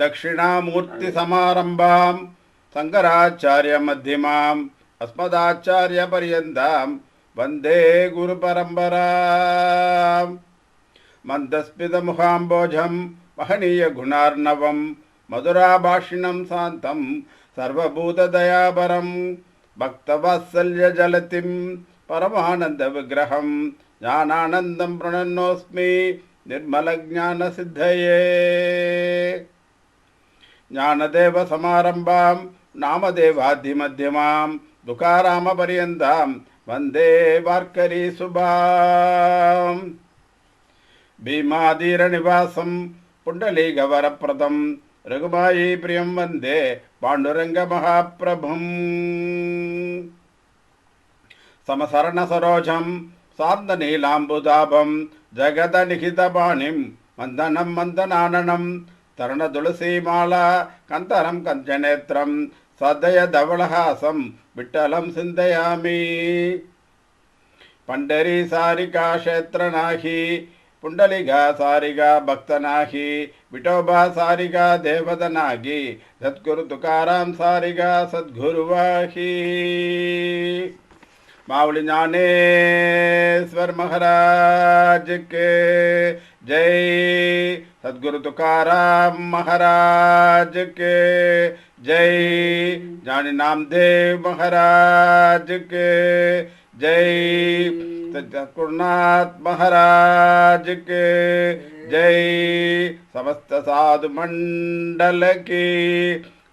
दक्षिणामूर्तिसमारम्भां शङ्कराचार्यमध्यमाम् अस्मदाचार्यपर्यन्तां वन्दे गुरुपरम्पराम् मन्दस्मितमुखाम्बोजं महनीयगुणार्णवं मधुराभाषिणं शान्तं सर्वभूतदयापरं भक्तवात्सल्यजलतिं परमानन्दविग्रहं ज्ञानानन्दं प्रणन्नोऽस्मि निर्मलज्ञानसिद्धये ज्ञानदेवसमारम्भां नामदेवादिमध्यमां तुकारामपर्यन्तां वन्दे वार्करीशुभाम् भीमाधीरनिवासं पुण्डलीकवरप्रदं रघुमायी प्रियं वन्दे पाण्डुरङ्गमहाप्रभुम् समसरणसरोजं सार्धनीलाम्बुदाभं जगदनिहितपाणिं मन्दनं मन्दनाननं तरणतुलसीमाला कन्तरं कञ्चनेत्रं सदयधवलहासं विठ्ठलं चिन्तयामि पंढरी सारिका क्षेत्रनाही पुंडलिका सारिका भक्तनाही विठोबा सारिका देवदनागी सद्गुरु तुकाराम सारिका सद्गुरुवाही मावली ज्ञानेश्वर महाराज के जय। सद्गुरु तुकाराम महाराज के जय। ज्ञानी नामदेव महाराज के जय। सद्गुरुनाथ महाराज के जय। समस्त साधु मंडल की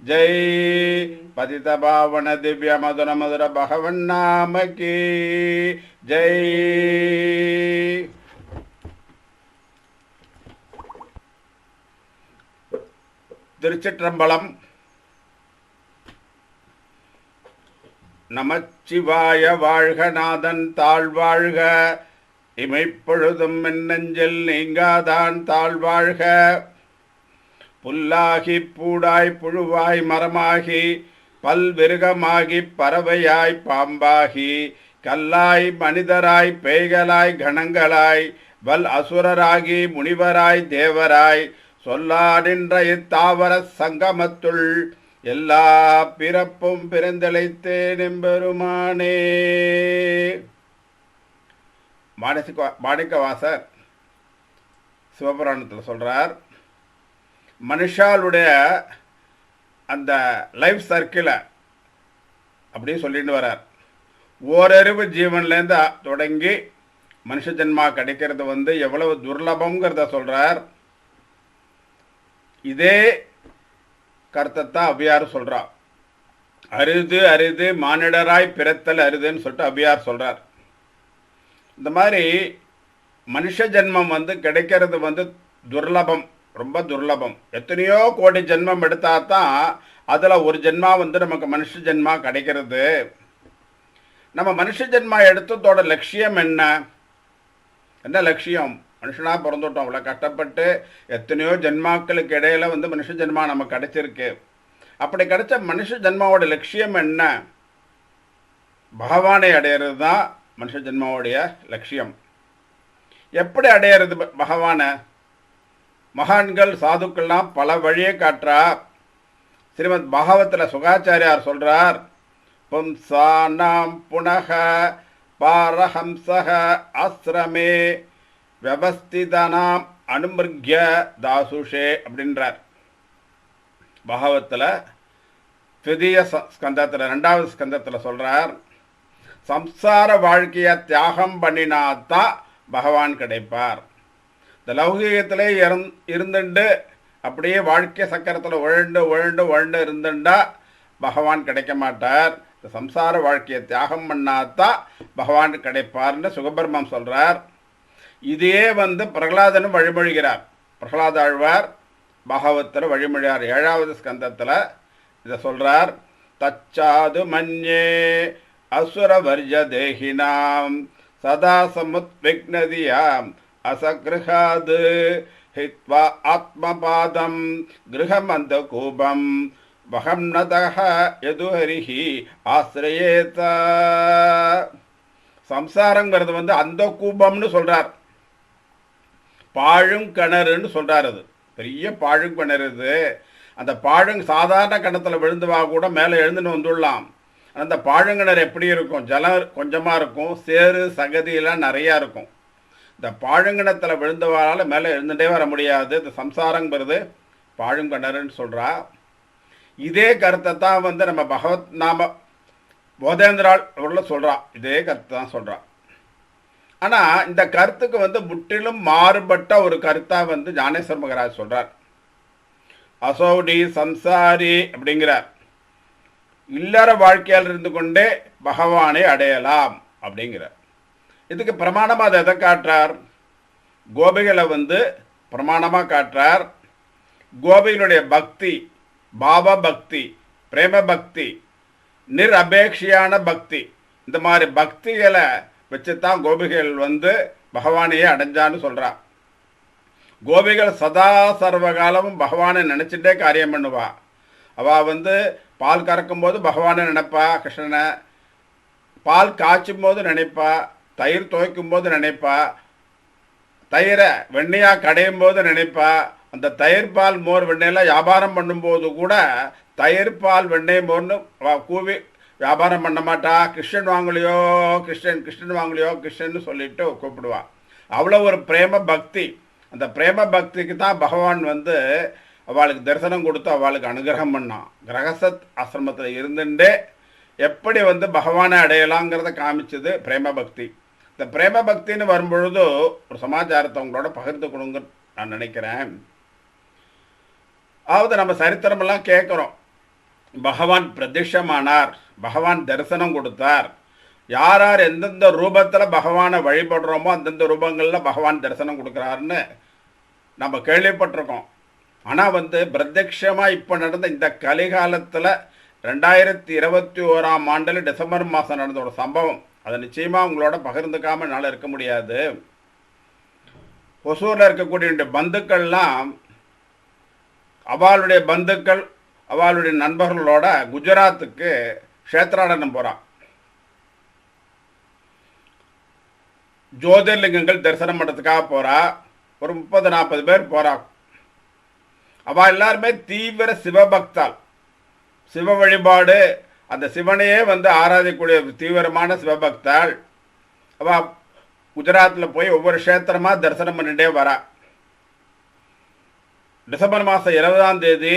जय। पतित पावन दिव्य मधुर मधुर भगवन नाम की जय। திருச்சிற்றம்பலம். நமச்சிவாய வாழ்க நாதன் தாழ்வாழ்க இமைப்பொழுதும் மின்னஞ்சல் நீங்காதான் தாழ்வாழ்க. புல்லாகி பூடாய் புழுவாய் மரமாகி பல்விருகமாகி பறவையாய் பாம்பாகி கல்லாய் மனிதராய் பேய்களாய் கணங்களாய் வல் அசுரராகி முனிவராய் தேவராய் சொல்லா நின்ற இத்தாவர சங்கமத்துள் எல்லா பிறப்பும் பிறந்தழைத்தேன் எம்பெருமானே. மாணிக்கவாசர் சிவபுராணத்தில் சொல்கிறார், மனுஷாளுடைய அந்த லைஃப் சர்க்கிளை அப்படியே சொல்லிட்டு வரார். ஓரறிவு ஜீவன்லேருந்து தொடங்கி மனுஷ ஜென்மா கிடைக்கிறது எவ்வளவு துர்லபங்கிறத சொல்கிறார். இதே கருத்தைத்தான் அபியார் சொல்கிறார். அரிது அரிது மானிடராய் பிறத்தல் அரிதுன்னு சொல்லிட்டு அபியார் சொல்கிறார். இந்த மாதிரி மனுஷ ஜென்மம் கிடைக்கிறது துர்லபம், ரொம்ப துர்லபம். எத்தனையோ கோடி ஜென்மம் எடுத்தா தான் அதில் ஒரு ஜென்மா நமக்கு மனுஷ ஜென்மா கிடைக்கிறது. நம்ம மனுஷ ஜென்மா எடுத்ததோட லட்சியம் என்ன? என்ன லட்சியம்? மனுஷனாக பிறந்துட்டோம், அவ்வளோ கஷ்டப்பட்டு எத்தனையோ ஜென்மாக்களுக்கு இடையில மனுஷ ஜென்மா நமக்கு கிடைச்சிருக்கு. அப்படி கிடைச்ச மனுஷ ஜென்மாவோட லட்சியம் என்ன? பகவானை அடையிறது தான் மனுஷ ஜென்மாவுடைய லட்சியம். எப்படி அடையிறது பகவானை? மகான்கள் சாதுக்கள்லாம் பல வழியை காட்டுறா. ஸ்ரீமத் பாகவத்தில் சுகாச்சாரியார் சொல்றார், பும்சானாம் புனக பாரஹம்சக ஆசிரமே வியவஸ்திதானாம் அனுமிருக்ய தாசுஷே அப்படின்றார். பாகவத்தில் திதிய ஸ்கந்தத்தில் 2வது ஸ்கந்தத்தில் சொல்கிறார், சம்சார வாழ்க்கையை தியாகம் பண்ணினாத்தான் பகவான் கிடைப்பார். இந்த லௌகீகத்திலே இருந்துண்டு அப்படியே வாழ்க்கை சக்கரத்தில் உழண்டு உழண்டு உழண்டு இருந்துண்டா பகவான் கிடைக்க மாட்டார். இந்த சம்சார வாழ்க்கையை தியாகம் பண்ணாதான் பகவான் கிடைப்பார்னு சுகபிரம்மம் சொல்கிறார். இதே பிரகலாதனும் வழிமொழிகிறார். பிரகலாத ஆழ்வார் பாகவத்தில் வழிமொழியார். 7வது ஸ்கந்தத்தில் இதை சொல்கிறார். தச்சாது மன்யே அசுரவர்ஜ தேகினாம் சதா சமுத்விக்னதியாம் அசகிருஹாது ஹித்வா ஆத்மபாதம் கிருஹமந்த கூபம் வகம்னதஹ யதுஹரிஹி ஆசிரயேத. சம்சாரங்கிறது அந்த கூபம்னு சொல்கிறார். பாழும் கிணறுன்னு சொல்கிறார். அது பெரிய பாழும் கிணறு. இது அந்த சாதாரண கிணத்துல விழுந்துவா கூட மேலே எழுந்துன்னு வந்துடலாம். அந்த பாழுங்கிணறு எப்படி இருக்கும்? ஜலம் கொஞ்சமாக இருக்கும், சேறு சகதியெல்லாம் நிறையா இருக்கும். இந்த பாழுங்கிணத்துல விழுந்தவாளால் மேலே எழுந்துட்டே வர முடியாது. இந்த சம்சாரங்கிறது பாழுங்கிணறுன்னு சொல்கிறா. இதே கருத்தை தான் வந்து நம்ம பகவத் நாம போதேந்திராள் அவர்கள் சொல்கிறா. இதே கருத்தை தான் சொல்கிறா. ஆனால் இந்த கருத்துக்கு வந்து முற்றிலும் மாறுபட்ட ஒரு கருத்தாக வந்து ஞானேஸ்வர மகராஜ் சொல்கிறார். அசௌடி சம்சாரி அப்படிங்கிறார். இல்லற வாழ்க்கையால் இருந்து கொண்டே பகவானை அடையலாம் அப்படிங்கிறார். இதுக்கு பிரமாணமாக அதை எதை காட்டுறார்? கோபிகளை வந்து பிரமாணமாக காட்டுறார். கோபிகளுடைய பக்தி, பாவ பக்தி, பிரேம பக்தி, நிரபேட்சியான பக்தி, இந்த மாதிரி பக்திகளை வச்சுத்தான் கோபிகள் வந்து பகவானையே அடைஞ்சான்னு சொல்கிறார். கோபிகள் சதா சர்வகாலமும் பகவானை நினச்சிட்டே காரியம் பண்ணுவா. அவள் வந்து பால் கறக்கும் போது பகவானை நினைப்பா, கிருஷ்ணனை பால் காய்ச்சும் போது நினைப்பா, தயிர் துவைக்கும் போது நினைப்பா, தயிரை வெண்ணையாக கடையும் போது நினைப்பா, அந்த தயிர் பால் மோர் வெண்ணெயெல்லாம் வியாபாரம் பண்ணும்போது கூட தயிர் பால் வெண்ணெய் மோர்னு கூவி வியாபாரம் பண்ண மாட்டா. கிருஷ்ணன் வாங்கலையோ கிருஷ்ணன், கிருஷ்ணன் வாங்கலையோ கிருஷ்ணன்னு சொல்லிட்டு கூப்பிடுவா. அவ்வளோ ஒரு பிரேம பக்தி. அந்த பிரேம பக்திக்கு தான் பகவான் வந்து அவளுக்கு தரிசனம் கொடுத்து அவளுக்கு அனுகிரகம் பண்ணான். கிரகசத் ஆசிரமத்தில் இருந்துட்டே எப்படி வந்து பகவானை அடையலாங்கிறத காமிச்சது பிரேம பக்தி. இந்த பிரேம பக்தின்னு வரும்பொழுது ஒரு சமாச்சாரத்தை உங்களோட பகிர்ந்து கொடுங்க நான் நினைக்கிறேன். அதாவது நம்ம சரித்திரமெல்லாம் கேட்குறோம். பகவான் பிரத்யட்சமானார், பகவான் தரிசனம் கொடுத்தார், யார் யார் எந்தெந்த ரூபத்தில் பகவானை வழிபடுறோமோ அந்தந்த ரூபங்களில் பகவான் தரிசனம் கொடுக்குறாருன்னு நம்ம கேள்விப்பட்டிருக்கோம். ஆனால் வந்து பிரத்யட்சமாக இப்போ நடந்த இந்த கலிகாலத்தில் 2021ஆம் ஆண்டில் டிசம்பர் மாதம் நடந்த ஒரு சம்பவம், அதை நிச்சயமாக உங்களோட பகிர்ந்துக்காமல் என்னால் இருக்க முடியாது. ஒசூரில் இருக்கக்கூடிய பந்துக்கள்லாம் அவளுடைய பந்துக்கள் அவளுடைய நண்பர்களோட குஜராத்துக்கு க்ஷேத்ராடனம் போகிறான். ஜோதிர்லிங்கங்கள் தரிசனம் பண்ணுறதுக்காக போகிறா. ஒரு 30-40 பேர் போகிறா. அவள் எல்லாருமே தீவிர சிவபக்தாள். சிவ வழிபாடு, அந்த சிவனையே வந்து ஆராதிக்கக்கூடிய தீவிரமான சிவபக்தாள். அவள் குஜராத்தில் போய் ஒவ்வொரு க்ஷேத்திரமாக தரிசனம் பண்ணிகிட்டே வரா. டிசம்பர் மாதம் 20ஆம் தேதி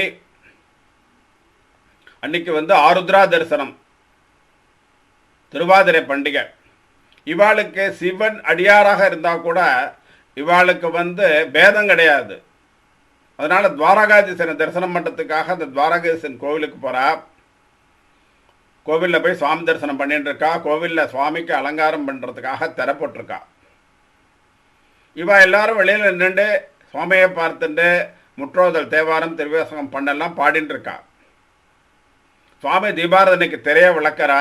அன்னைக்கு வந்து ஆருத்ரா தரிசனம், திருவாதிரை பண்டிகை. இவாளுக்கு சிவன் அடியாராக இருந்தால் கூட இவாளுக்கு வந்து பேதம் கிடையாது. அதனால் துவாரகாதீசனை தரிசனம் பண்ணுறதுக்காக அந்த துவாரகாதீசன் கோவிலுக்கு போகிறா. கோவிலில் போய் சுவாமி தரிசனம் பண்ணிட்டு இருக்கா. கோவிலில் சுவாமிக்கு அலங்காரம் பண்ணுறதுக்காக திறப்பட்டுருக்கா. இவா எல்லாரும் வெளியில் நின்றுட்டு சுவாமியை பார்த்துட்டு முற்றோதல் தேவாரம் திருவேசகம் பண்ணெல்லாம் பாடின்னு இருக்கா. சுவாமி தீபாரதனைக்கு திரைய விளக்கிறா.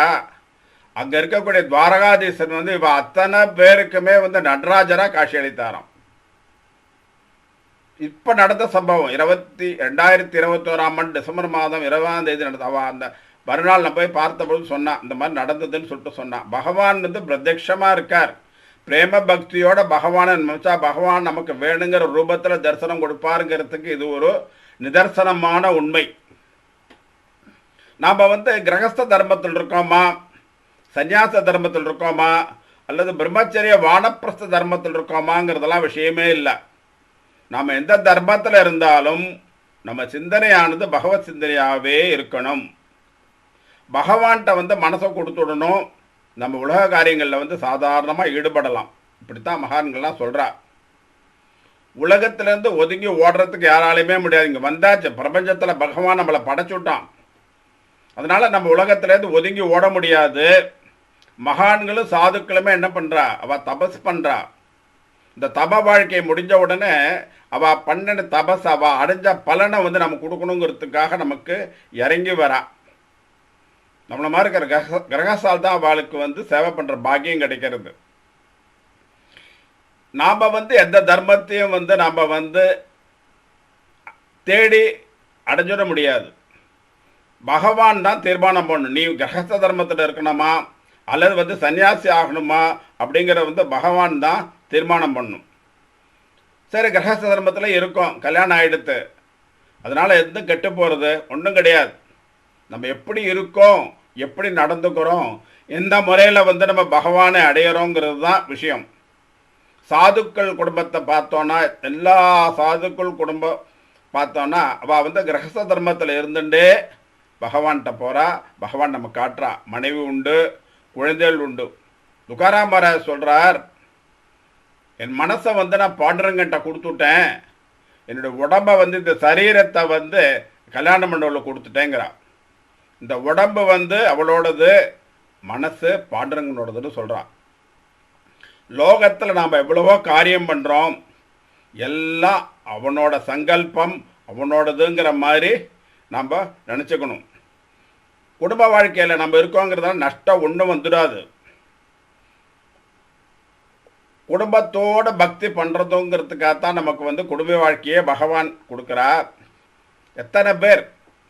அங்கே இருக்கக்கூடிய துவாரகாதீசன் வந்து இவ அத்தனை பேருக்குமே வந்து நடராஜராக காட்சி அளித்தாராம். இப்போ நடந்த சம்பவம் 2021ஆம் ஆண்டு டிசம்பர் மாதம் 20ஆம் தேதி நடந்த. அவள் அந்த மறுநாள் நான் போய் பார்த்தபோது சொன்னான், இந்த மாதிரி நடந்ததுன்னு சொல்லிட்டு சொன்னான். பகவான் வந்து பிரத்யட்சமாக இருக்கார். பிரேம பக்தியோட பகவானை நினைச்சா பகவான் நமக்கு வேணுங்கிற ரூபத்தில் தரிசனம் கொடுப்பாருங்கிறதுக்கு இது ஒரு நிதர்சனமான உண்மை. நாம் வந்து கிரகஸ்த தர்மத்தில் இருக்கோமா, சந்நியாச தர்மத்தில் இருக்கோமா, அல்லது பிரம்மச்சரிய வானப்பிரஸ்த தர்மத்தில் இருக்கோமாங்கிறதெல்லாம் விஷயமே இல்லை. நாம் எந்த தர்மத்தில் இருந்தாலும் நம்ம சிந்தனையானது பகவத் சிந்தனையாகவே இருக்கணும். பகவான்கிட்ட வந்து மனசை கொடுத்துடணும். நம்ம உலக காரியங்களில் வந்து சாதாரணமாக ஈடுபடலாம். இப்படித்தான் மகான்கள்லாம் சொல்கிறா. உலகத்திலேருந்து ஒதுங்கி ஓடுறதுக்கு யாராலையுமே முடியாது. இங்கே வந்தாச்சு, பிரபஞ்சத்தில் பகவான் நம்மளை படைச்சுட்டான். அதனால் நம்ம உலகத்திலேருந்து ஒதுங்கி ஓட முடியாது. மகான்களும் சாதுக்களுமே என்ன பண்ணுறா, அவள் தபஸ் பண்ணுறா. இந்த தப வாழ்க்கை முடிஞ்ச உடனே அவள் பண்ணின தபஸ், அவள் அடைஞ்ச பலனை வந்து நம்ம கொடுக்கணுங்கிறதுக்காக நமக்கு இறங்கி வரா. நம்மளை மாதிரி இருக்கிற கிரகசால் தான் அவளுக்கு வந்து சேவை பண்ணுற பாக்கியம் கிடைக்கிறது. நாம் வந்து எந்த தர்மத்தையும் வந்து நாம் வந்து தேடி அடைஞ்சிட முடியாது. பகவான் தான் தீர்மானம் பண்ணணும். நீ கிரகஸ்த தர்மத்தில் இருக்கணுமா அல்லது வந்து சன்னியாசி ஆகணுமா அப்படிங்கிற வந்து பகவான் தான் தீர்மானம் பண்ணணும். சரி, கிரகஸ்த தர்மத்தில் இருக்கோம், கல்யாணம் ஆகிடுத்து. அதனால் எதுவும் கெட்டு போகிறது ஒன்றும் கிடையாது. நம்ம எப்படி இருக்கோம், எப்படி நடந்துக்கிறோம், எந்த முறையில் நம்ம பகவானை அடையிறோங்கிறது தான் விஷயம். சாதுக்கள் குடும்பத்தை பார்த்தோன்னா, எல்லா சாதுக்கள் குடும்பம் பார்த்தோன்னா அவள் கிரகஸ்த தர்மத்தில் இருந்துட்டே பகவான்கிட்ட போகிறா. பகவான் நம்ம காட்டுறா. மனைவி உண்டு, குழந்தைகள் உண்டு. துகாராம் மகாராஜ் சொல்கிறார், என் மனசை நான் பாண்டுரங்கிட்ட கொடுத்துட்டேன், என்னுடைய உடம்பை இந்த சரீரத்தை கல்யாண மண்டபத்தில் கொடுத்துட்டேங்கிறா. இந்த உடம்பு அவளோடது, மனசு பாண்டுரங்கனோடதுன்னு சொல்கிறான். லோகத்தில் நாம் எவ்வளவோ காரியம் பண்ணுறோம், எல்லாம் அவனோட சங்கல்பம், அவனோடதுங்கிற மாதிரி நம்ம நினச்சிக்கணும். குடும்ப வாழ்க்கையில் நம்ம இருக்கோங்கிறதால நஷ்டம் ஒன்றும் வந்துடாது. குடும்பத்தோடு பக்தி பண்ணுறதுங்கிறதுக்காகத்தான் நமக்கு குடும்ப வாழ்க்கையே பகவான் கொடுக்குறார். எத்தனை பேர்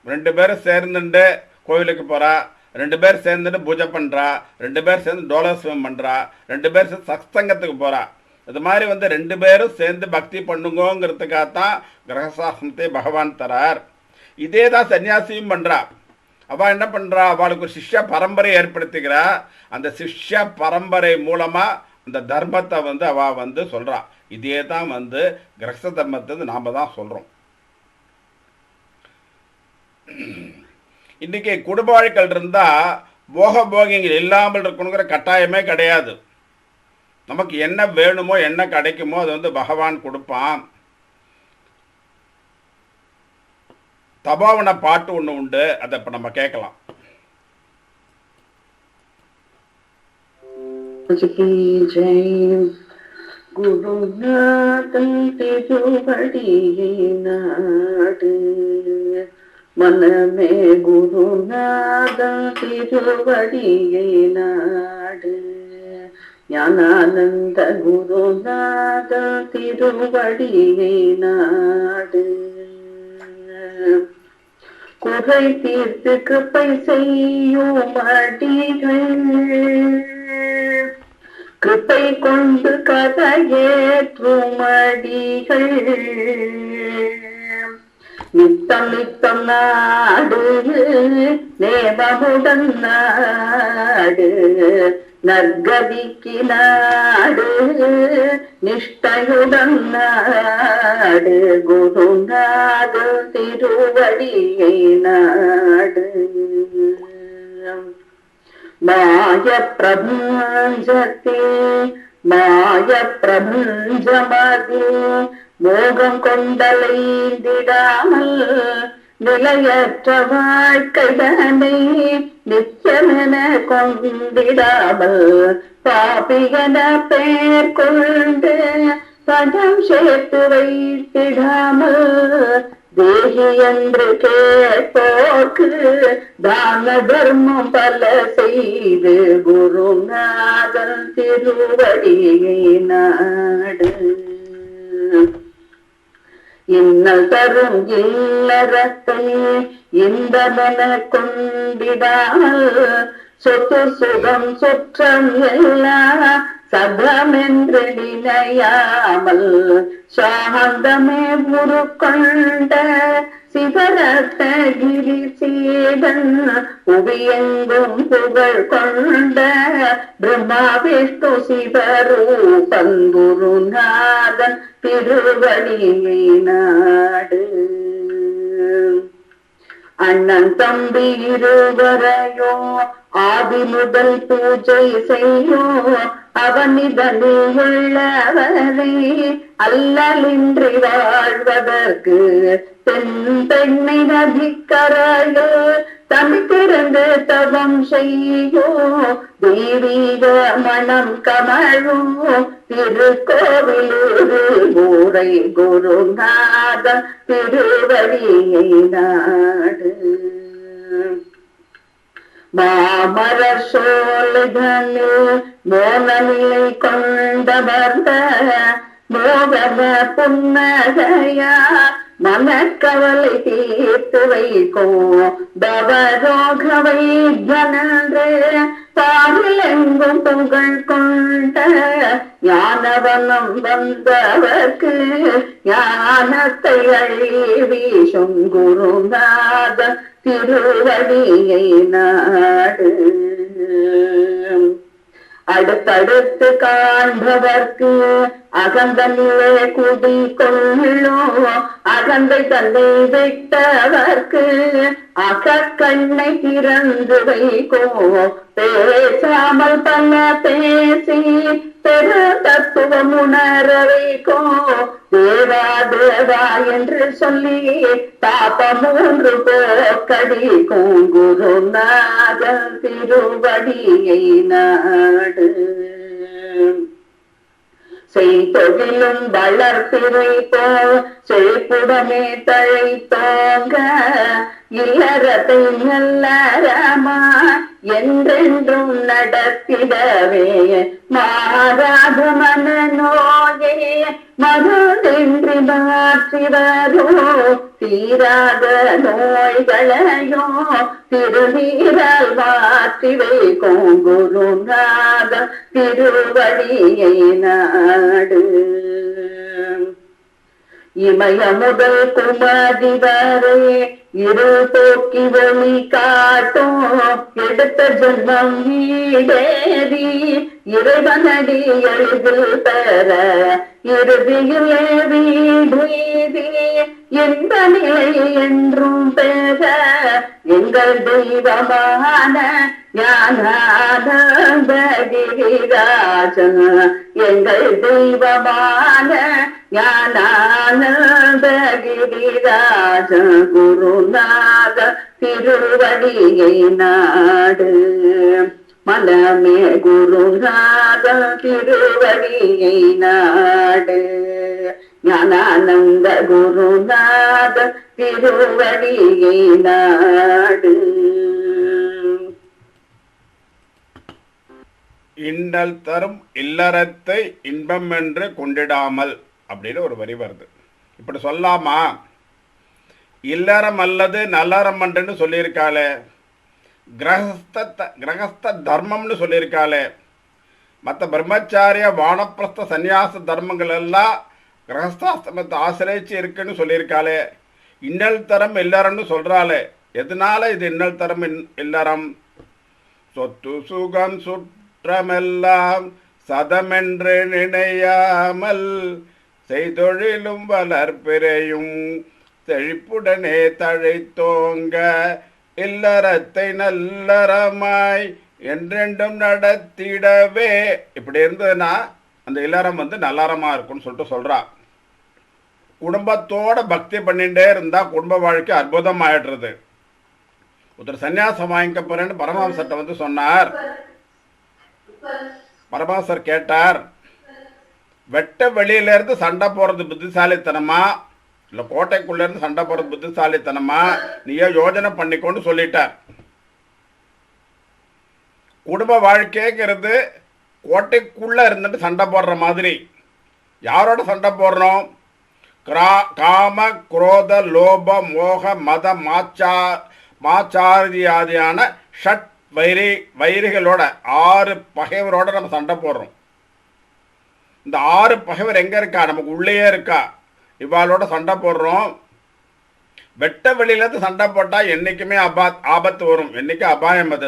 2 பேரும் சேர்ந்துட்டு கோவிலுக்கு போகிறா, 2 பேர் சேர்ந்துட்டு பூஜை பண்ணுறா, 2 பேர் சேர்ந்து டோலோஸ்வம் பண்ணுறா, 2 பேர் சேர்ந்து சத்சங்கத்துக்கு போகிறா. இது மாதிரி 2 பேரும் சேர்ந்து பக்தி பண்ணுங்கோங்கிறதுக்காகத்தான் கிரகசாசனத்தை பகவான் தரார். இதே தான் சன்னியாசியும் பண்ணுறா. அவள் என்ன பண்ணுறா, அவளுக்கு ஒரு சிஷ்ய பரம்பரை ஏற்படுத்திக்கிறா. அந்த சிஷ்ய பரம்பரை மூலமாக அந்த தர்மத்தை அவள் சொல்கிறா. இதே தான் கிரகஸ்த தர்மத்தை நாம் தான் சொல்கிறோம். இன்றைக்கி குடும்ப வாழ்க்கையில் இருந்தால் போகங்கள் இல்லாமல் இருக்கணுங்கிற கட்டாயமே கிடையாது. நமக்கு என்ன வேணுமோ என்ன கிடைக்குமோ அது பகவான் கொடுப்பான். தபோவன பாட்டு ஒன்று உண்டு, அதை இப்போ நம்ம கேட்கலாம். குருநாதன் திருவடியை நாடு, மனமே குருநாதன் திருவடியை நாடு, ஞானானந்த குருநாதன் திருவடியை நாடு, குறை தீர்த்து கிருபை செய்யும் அடிகள், கிருபை கொண்டு கதையேற்றும் அடிகள், நித்தம் நித்தம் நாடு நேமமுடன் நாடு, நற்கதிக்கு நாடு நிஷ்டையுடன் நாடு, குருநாத திருவடியை நாடு. மாய பிரபஞ்சத்தே மாய பிரபஞ்சமதே மோகம் கொண்டலைந்திடாமல் நிலையற்ற வாழ்க்கைதனை நிச்சயமென கொண்டிடாமல் பாபியன பெயர் கொண்டு பதம் சேர்த்து வைத்திடாமல் தேகி என்று கேட்போர்க்கு தான தர்மம் பல செய்து குருநாதன் திருவடியை நாடு. இன்னல் தரும் இல்லறத்தை இன்பமென கொண்டிடாமல் சொத்து சுகம் சுற்றம் எல்லாம் சதமென்று நினையாமல் சாந்தமே முறுக்கொண்ட சிவரத்த கிரி சீடன் புவியெங்கும் புகழ் கொண்ட பிரம்மா விஷ்ணு சிவரூபன் குருநாதன் திருவடியை நாடு. அண்ணன் தம்பி இருவரையோ ஆதி முதல் பூஜை செய்யோ அவனிதனில் உள்ளவரை அல்லலின்றி வாழ்வதற்கு பெண் பெண்ணை நதிக்கரையோ தமிழ்ந்து தவம் செய்யோ தெய்வீக மனம் கமழும் திருக்கோவிலூரு ஊரை குருநாத திருவடியை நாடு. மாமர சோழனு மோனநிலை கொண்டவர்ந்த மோகன புன்னகையா மனக்கவலை தீர்த்து வைக்கும் தவரோக வைத்தனன்று தாரில் எங்கும் புகழ் கொண்ட ஞானவனம் வந்தவர்க்கு ஞானத்தை அழி வீசும் குருநாத திருவடியை நாடு. அடுத்தடுத்து காண்பவர்க்கு அகந்தனிலே குடி கொள்ளும் அகந்தை தன்னை விட்டவர்க்கு அகக்கண்ணை திறந்து வைக்கோ. பேசாமல் பல பேசி பெரு தத்துவம் உணர வைக்கோ. தேவா தேவா என்று சொல்லி தாபம் மூன்று போக்கடிக்கும் குருநாதன் திருவடியை நாடு. செய்தொழிலும் வளர்த்திரை போல் செழிப்புடமே தழைத்தோங்க. இல்லறத்தை நல்லறமா என்றென்றும் நடத்திடவே மாறாத மனநோயே மருந்தின்றி மாற்றி வரும் தீராத நோய்களையோ திருநீரால் மாற்றி வைக்கும் குருநாத திருவடியை நாடு. இமய முதல் குமதி வரை இரு போக்கி வெளி காட்டும் எடுத்த ஜென்மம் ஈடேறி இறைவனடி எழுதில் பெற இறுதியிலே வீடு எந்த நிலை என்றும் பெற எங்கள் தெய்வமான ஞானானந்த கிரிராஜன் எங்கள் தெய்வமான ஞானானந்த கிரிராஜன் குருநாத திருவடியை நாடு. மனமே குருநாத திருவடியை நாடு. ஞானானந்த குருநாத திருவடியை நாடு. இன்னல் தரும் இல்லறத்தை இன்பம் என்று கொண்டிடாமல் அப்படின்னு ஒரு வரி வருது. இப்படி சொல்லாமா? இல்லறம் அல்லது நல்லறம் என்று சொல்லியிருக்காளே, கிரகஸ்த தர்மம்னு சொல்லியிருக்காளே. மற்ற பிரம்மச்சாரிய வானப்பிரஸ்த சந்நியாச தர்மங்கள் எல்லாம் கிரகஸ்தாசிரமத்தை ஆசிரியச்சு இருக்குன்னு சொல்லியிருக்காளே. இன்னல் தரம் இல்லறம்னு சொல்கிறாளே, எதனால இது இன்னல் தரம் இல்லறம்? சொத்து சுகம் சுற்றமெல்லாம் சதமென்று நினையாமல் செய்தொழிலும் வளர்பிறையும் செழிப்புடனே தழைத்தோங்க இல்லறத்தை நல்லறமாய் என்றென்றும் நடத்திடவே. இப்படி இருந்ததுன்னா அந்த இல்லறம் நல்லறமா இருக்கும்னு சொல்லிட்டு சொல்றா. குடும்பத்தோட பக்தி பண்ணிட்டே இருந்தா குடும்ப வாழ்க்கை அற்புதம் ஆயிடுறது. ஒருத்தர் சன்னியாசம் வாங்கிக்க போறேன்னு பரமஹம்சர்ட்ட சொன்னார். பரமஹம்சர் கேட்டார், வெட்ட வெளியில இருந்து சண்டை போறது புத்திசாலித்தனமா இல்லை கோட்டைக்குள்ள இருந்து சண்டை போறது புத்திசாலித்தனமா, நீயோ யோஜனை பண்ணிக்கொண்டு சொல்லிட்டார். குடும்ப வாழ்க்கைங்கிறது கோட்டைக்குள்ள இருந்துட்டு சண்டை போடுற மாதிரி. யாரோட சண்டை போடுறோம்? காம குரோத லோப மோக மத மாச்சாரியாதியான ஷட் வைரிகளோட 6 பகைவரோட நம்ம சண்டை போடுறோம். இந்த 6 பகைவர் எங்க இருக்கா? நமக்கு உள்ளேயே இருக்கா. இவாளோட சண்டை போடுறோம். வெட்ட வெளியிலேருந்து சண்டை போட்டால் என்றைக்குமே ஆபத்து வரும். என்றைக்கும் அபாயம். அது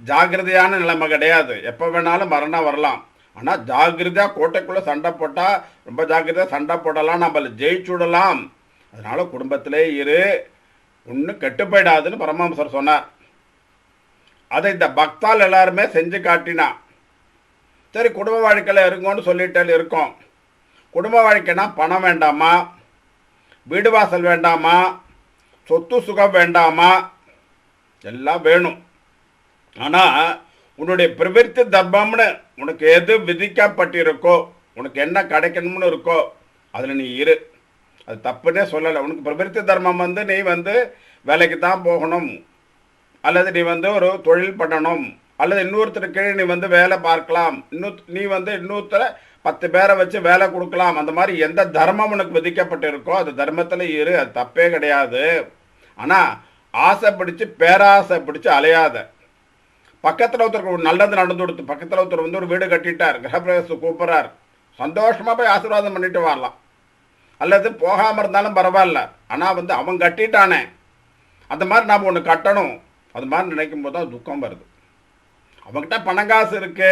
ஜாகிரதையான நிலைமை கிடையாது. எப்போ வேணாலும் மரணம் வரலாம். ஆனால் ஜாகிரதையாக கோட்டைக்குள்ளே சண்டை போட்டால் ரொம்ப ஜாகிரதையாக சண்டை போடலாம், நம்மளை ஜெயிச்சுடலாம். அதனால் குடும்பத்திலே இரு, ஒன்றும் கெட்டு போயிடாதுன்னு பரமஹம்சர் சொன்னார். அதை இந்த பக்தால் எல்லாருமே செஞ்சு காட்டினா. சரி, குடும்ப வாழ்க்கையில் இருங்கன்னு சொல்லிட்டு இருக்கோம். குடும்ப வாழ்க்கைனா பணம் வேண்டாமா? வீடு வாசல் வேண்டாமா? சொத்து சுகம் வேண்டாமா? எல்லாம் வேணும். ஆனால் உன்னுடைய பிரவிற்த்தி தர்மம்னு உனக்கு எது விதிக்கப்பட்டிருக்கோ, உனக்கு என்ன கிடைக்கணும்னு இருக்கோ அதில் நீ இரு. அது தப்புன்னே சொல்லலை. உனக்கு பிரவிற்த்தி தர்மம் நீ வேலைக்கு தான் போகணும், அல்லது நீ ஒரு தொழில் பண்ணணும், அல்லது இன்னொருத்தர் கீழே நீ வேலை பார்க்கலாம், நீ இன்னொருத்தரை 10 பேரை வச்சு வேலை கொடுக்கலாம். அந்த மாதிரி எந்த தர்மம் உனக்கு விதிக்கப்பட்டிருக்கோ அது தர்மத்தில் இரு. அது தப்பே கிடையாது. ஆனால் ஆசை பிடிச்சி பேராசை பிடிச்சி அலையாத. பக்கத்தில் ஒருத்தருக்கு ஒரு நல்லது நடந்து கொடுத்து, பக்கத்தில் ஒருத்தர் வந்து ஒரு வீடு கட்டிட்டார், கிரகப்பிரவேசம் கூப்பிட்றார், சந்தோஷமாக போய் ஆசீர்வாதம் பண்ணிட்டு வரலாம். அல்லது போகாமல் இருந்தாலும் பரவாயில்ல, ஆனால் வந்து அவன் கட்டிட்டானே, அந்த மாதிரி நாம் ஒன்று கட்டணும். அது மாதிரி நினைக்கும் போது தான் துக்கம் வருது. அவன்கிட்ட பணங்காசு இருக்கு,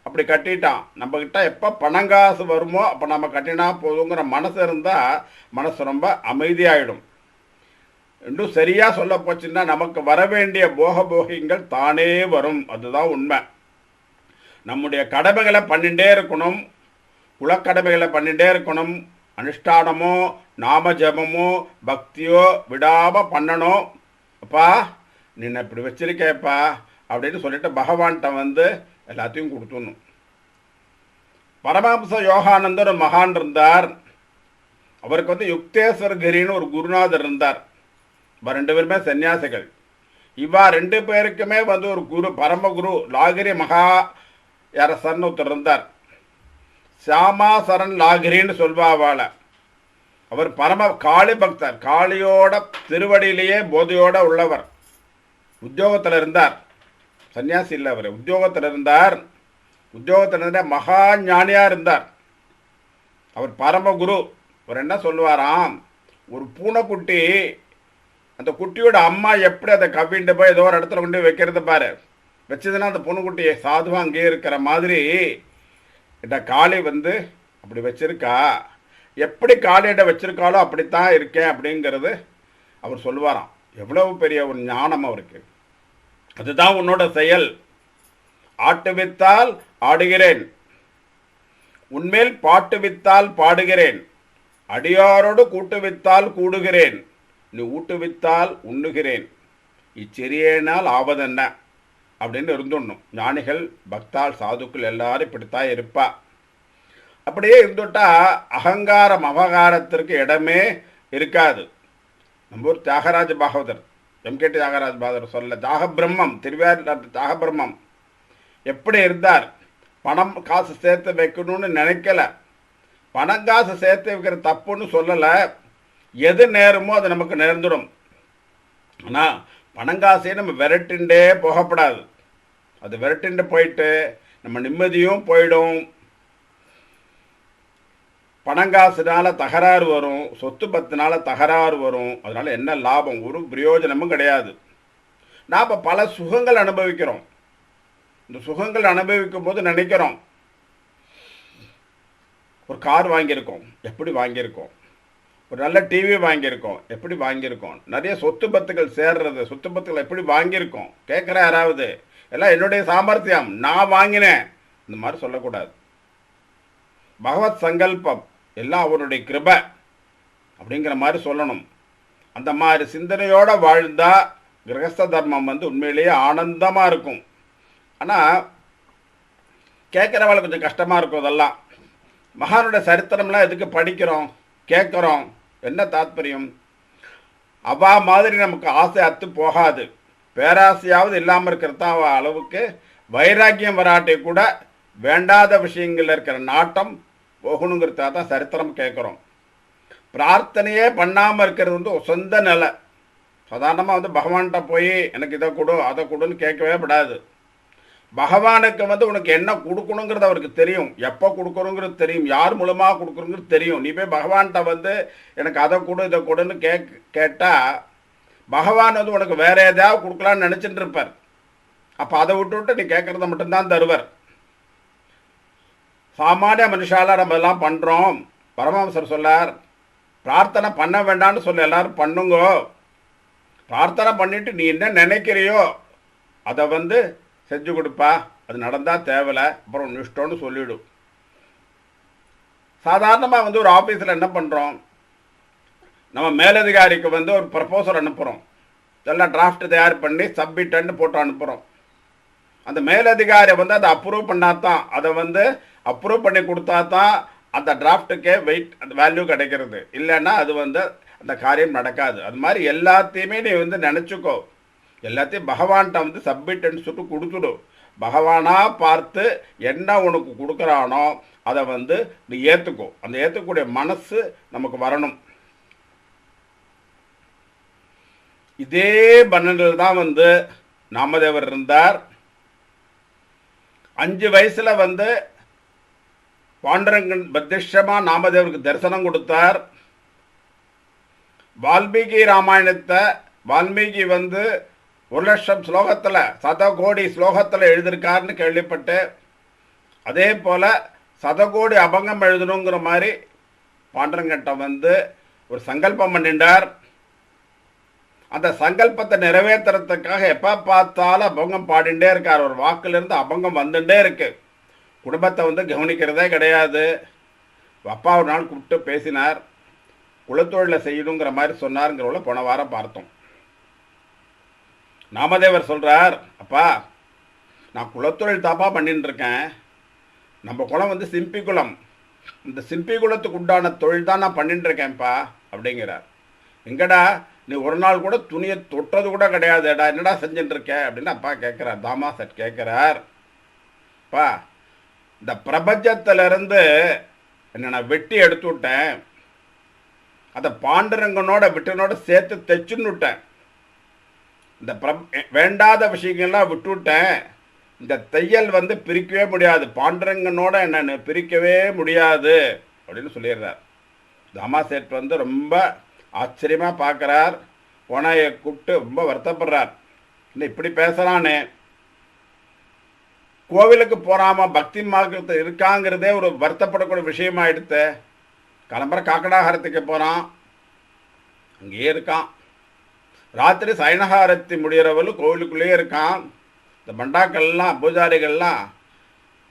அப்படி கட்டிட்டான். நம்மக்கிட்ட எப்போ பணங்காசு வருமோ அப்போ நம்ம கட்டினா போதுங்கிற மனசு இருந்தால் மனசு ரொம்ப அமைதியாகிடும். இன்னும் சரியாக சொல்ல போச்சுன்னா நமக்கு வர வேண்டிய போகங்கள் தானே வரும். அதுதான் உண்மை. நம்முடைய கடமைகளை பண்ணிகிட்டே இருக்கணும், குலக்கடமைகளை பண்ணிகிட்டே இருக்கணும். அனுஷ்டானமோ நாம ஜபமோ பக்தியோ விடாமல் பண்ணணும். அப்பா நின்னை இப்படி வச்சிருக்கேப்பா அப்படின்னு சொல்லிட்டு பகவான்கிட்ட வந்து எல்லாத்தையும் கொடுத்துடணும். பரமஹம்ச யோகானந்தர் ஒரு மகான் இருந்தார். அவருக்கு வந்து யுக்தேஸ்வர கிரின்னு ஒரு குருநாதர் இருந்தார். இவ 2 பேருமே சன்னியாசிகள். இவா 2 பேருக்குமே வந்து ஒரு குரு, பரமகுரு லாகிரி மகா அரசர்னு ஒருத்தர் இருந்தார். சியாமாசரன் லாகிரின்னு சொல்வாவாள. அவர் பரம காளி பக்தர், காளியோட திருவடியிலேயே போதையோட உள்ளவர். உத்தியோகத்தில் இருந்தார், சன்னியாசி இல்லை அவர், உத்தியோகத்தில் இருந்தார். உத்தியோகத்தில் இருந்த மகா ஞானியாக இருந்தார். அவர் பரமகுரு. அவர் என்ன சொல்லுவாராம், ஒரு பூனைக்குட்டி, அந்த குட்டியோட அம்மா எப்படி அதை கவ்விண்டு போய் ஏதோ ஒரு இடத்துல கொண்டு வைக்கிறது பாரு, வச்சதுன்னா அந்த பூனைக்குட்டியை சாதுவாக அங்கேயே இருக்கிற மாதிரி இந்த காளி வந்து அப்படி வச்சிருக்கா, எப்படி காளியிட வச்சிருக்காளோ அப்படித்தான் இருக்கேன் அப்படிங்கிறது அவர் சொல்லுவாராம். எவ்வளவு பெரிய ஒரு ஞானம் அவருக்கு. அதுதான் உன்னோட செயல். ஆட்டுவித்தால் ஆடுகிறேன், உன்மேல் பாட்டுவித்தால் பாடுகிறேன், அடியாரோடு கூட்டுவித்தால் கூடுகிறேன், நீ ஊட்டுவித்தால் உண்ணுகிறேன், இச்சிறியனால் ஆவதென்ன அப்படின்னு இருந்துடணும். ஞானிகள் பக்தால் சாதுக்கள் எல்லாரும் இப்படித்தான் இருப்பா. அப்படியே இருந்துட்டா அகங்காரம் அபகாரத்திற்கு இடமே இருக்காது. நம்ம ஊர் தியாகராஜ பாகவதர், எம்கேடி தியாகராஜ பாகவதர் சொல்ல, தியாகபிரம்மம், திருவாரூர் தியாகபிரம்மம் எப்படி இருந்தார். பணம் காசு சேர்த்து வைக்கணும்னு நினைக்கல, பணம் காசு சேர்த்து வைக்கிற தப்புன்னு சொல்லலை. எது நேருமோ அது நமக்கு நேர்ந்துடும். ஆனால் பணங்காசையை நம்ம விரட்டின்றே போகப்படாது. அது விரட்டின்று போயிட்டு நம்ம நிம்மதியும் போயிடும். பணங்காசுனால தகராறு வரும், சொத்து பத்துனால தகராறு வரும். அதனால் என்ன லாபம்? ஒரு பிரயோஜனமும் கிடையாது. நாம் இப்போ பல சுகங்கள் அனுபவிக்கிறோம். இந்த சுகங்கள் அனுபவிக்கும் போது நினைக்கிறோம், ஒரு கார் வாங்கியிருக்கோம், எப்படி வாங்கியிருக்கோம், ஒரு நல்ல டிவி வாங்கியிருக்கோம், எப்படி வாங்கியிருக்கோம், நிறைய சொத்து பத்துகள் சேர்றது, சொத்து பத்துகள் எப்படி வாங்கியிருக்கோம் கேட்குற யாராவது, எல்லாம் என்னுடைய சாமர்த்தியம், நான் வாங்கினேன், இந்த மாதிரி சொல்லக்கூடாது. பகவத் சங்கல்பம், எல்லாம் அவருடைய கிருபை அப்படிங்கிற மாதிரி சொல்லணும். அந்த மாதிரி சிந்தனையோடு வாழ்ந்தால் கிரகஸ்த தர்மம் வந்து உண்மையிலேயே ஆனந்தமாக இருக்கும். ஆனால் கேட்குறவளை கொஞ்சம் கஷ்டமாக இருக்கும். அதெல்லாம் மகானுடைய சரித்திரம்லாம் எதுக்கு படிக்கிறோம் கேட்குறோம், என்ன தாத்பரியம்? அவா மாதிரி நமக்கு ஆசை அத்து போகாது. பேராசையாவது இல்லாமல் இருக்கிறது தான் அளவுக்கு வைராக்கியம் வராட்டை கூட வேண்டாத விஷயங்களில் இருக்கிற நாட்டம் போகணுங்கிறதா தான் சரித்திரம் கேட்குறோம். பிரார்த்தனையே பண்ணாமல் இருக்கிறது வந்து சொந்த நிலை. சாதாரணமாக வந்து பகவான்கிட்ட போய் எனக்கு இதை கொடு அதை கொடுன்னு கேட்கவே படாது. பகவானுக்கு வந்து உனக்கு என்ன கொடுக்கணுங்கிறது அவருக்கு தெரியும், எப்போ கொடுக்கணுங்கிறது தெரியும், யார் மூலமாக கொடுக்கணுங்கிறது தெரியும். நீ போய் பகவான்கிட்ட வந்து எனக்கு அதை கொடு இதை கொடுன்னு கேட்டால் பகவான் வந்து உனக்கு வேற ஏதாவது கொடுக்கலான்னு நினச்சிட்டு இருப்பார். அப்போ அதை விட்டு நீ கேட்குறத மட்டும்தான் தருவர். சாமானிய மனுஷால நம்ம எல்லாம் பண்ணுறோம். பரமஹம்சர் சொல்லார், பிரார்த்தனை பண்ண வேண்டாம்னு சொல்ல, எல்லாரும் பண்ணுங்கோ. பிரார்த்தனை பண்ணிவிட்டு நீ என்ன நினைக்கிறியோ அதை வந்து செஞ்சு கொடுப்பா, அது நடந்தால் தேவையில்லை, அப்புறம் இஷ்டம்னு சொல்லிவிடும். சாதாரணமாக வந்து ஒரு ஆஃபீஸில் என்ன பண்ணுறோம், நம்ம மேலதிகாரிக்கு வந்து ஒரு ப்ரப்போசல் அனுப்புகிறோம், எல்லாம் டிராஃப்ட் தயார் பண்ணி சப்மிட்டன்னு போட்டு அனுப்புகிறோம். அந்த மேலதிகாரி வந்து அதை அப்ரூவ் பண்ணாதான், அதை வந்து அப்ரூவ் பண்ணி கொடுத்தா தான் அந்த டிராஃப்ட்டுக்கே வெயிட், அந்த வேல்யூ கிடைக்கிறது. இல்லைன்னா அது வந்து அந்த காரியம் நடக்காது. அது மாதிரி எல்லாத்தையுமே நீ வந்து நினச்சிக்கோ, எல்லாத்தையும் பகவான்கிட்ட வந்து சப்மிட்னு சொல்லிட்டு கொடுத்துடும். பகவானாக பார்த்து என்ன உனக்கு கொடுக்குறானோ அதை வந்து நீ ஏற்றுக்கோ. அந்த ஏற்றுக்கூடிய மனசு நமக்கு வரணும். இதே பன்னெண்டில் தான் வந்து நாமதேவர் இருந்தார். 5 வயசில் வந்து பாண்டரங்கன் பிரத்யட்சமாக நாமதேவருக்கு தரிசனம் கொடுத்தார். வால்மீகி ராமாயணத்தை வால்மீகி வந்து 1,00,000 ஸ்லோகத்தில் 100 கோடி ஸ்லோகத்தில் எழுதியிருக்காருன்னு கேள்விப்பட்டு, அதே போல் 100 கோடி அபங்கம் எழுதணுங்கிற மாதிரி பாண்டரங்கன்ட்ட வந்து ஒரு சங்கல்பம் பண்ணிட்டார். அந்த சங்கல்பத்தை நிறைவேற்றுறதுக்காக எப்போ பார்த்தாலும் அபங்கம் பாடிண்டே இருக்கார். ஒரு வாக்கிலிருந்து அபங்கம் வந்துட்டே இருக்கு. குடும்பத்தை வந்து கவனிக்கிறதே கிடையாது. அப்பா ஒரு நாள் கூப்பிட்டு பேசினார். குலத்தொழிலை செய்யணுங்கிற மாதிரி சொன்னாருங்கிறவள போன வாரம் பார்த்தோம். நாமதேவர் சொல்கிறார், அப்பா நான் குலத்தொழில் தாப்பா பண்ணிட்டு இருக்கேன். நம்ம குலம் வந்து சிம்பி குலம். இந்த சிம்பி குலத்துக்கு உண்டான தொழில் தான் நான் பண்ணிட்டு இருக்கேன்ப்பா அப்படிங்கிறார். எங்கடா நீ ஒரு நாள் கூட துணியை தொட்டது கூட கிடையாதுடா, என்னடா செஞ்சுட்டு இருக்க அப்படின்னு அப்பா கேட்குறார். தாமா செட் கேட்குறார், அப்பா இந்த பிரபஞ்சத்திலிருந்து என்ன நான் வெட்டி எடுத்து விட்டேன். அதை பாண்டுரங்கனோட விட்டனோட சேர்த்து தைச்சுன்னு விட்டேன். இந்த வேண்டாத விஷயங்கள்லாம் விட்டுவிட்டேன். இந்த தையல் வந்து பிரிக்கவே முடியாது, பாண்டுரங்கனோட என்ன பிரிக்கவே முடியாது அப்படின்னு சொல்லிடுறார். தாமா சேட் வந்து ரொம்ப ஆச்சரியமாக பார்க்குறார். போனாயை கூப்பிட்டு ரொம்ப வருத்தப்படுறார். இன்னும் இப்படி பேசுகிறானே, கோவிலுக்கு போகாம பக்தி மார்க்கத்தில் இருக்காங்கிறதே ஒரு வருத்தப்படக்கூடிய விஷயமாயிடுத்து. கிளம்புற காக்கடாகாரத்துக்கு போகிறான், அங்கேயே இருக்கான். ராத்திரி சைனகாரத்தி முடிகிறவளும் கோவிலுக்குள்ளேயே இருக்கான். இந்த பண்டாக்கள்லாம் பூஜாரிகள்லாம்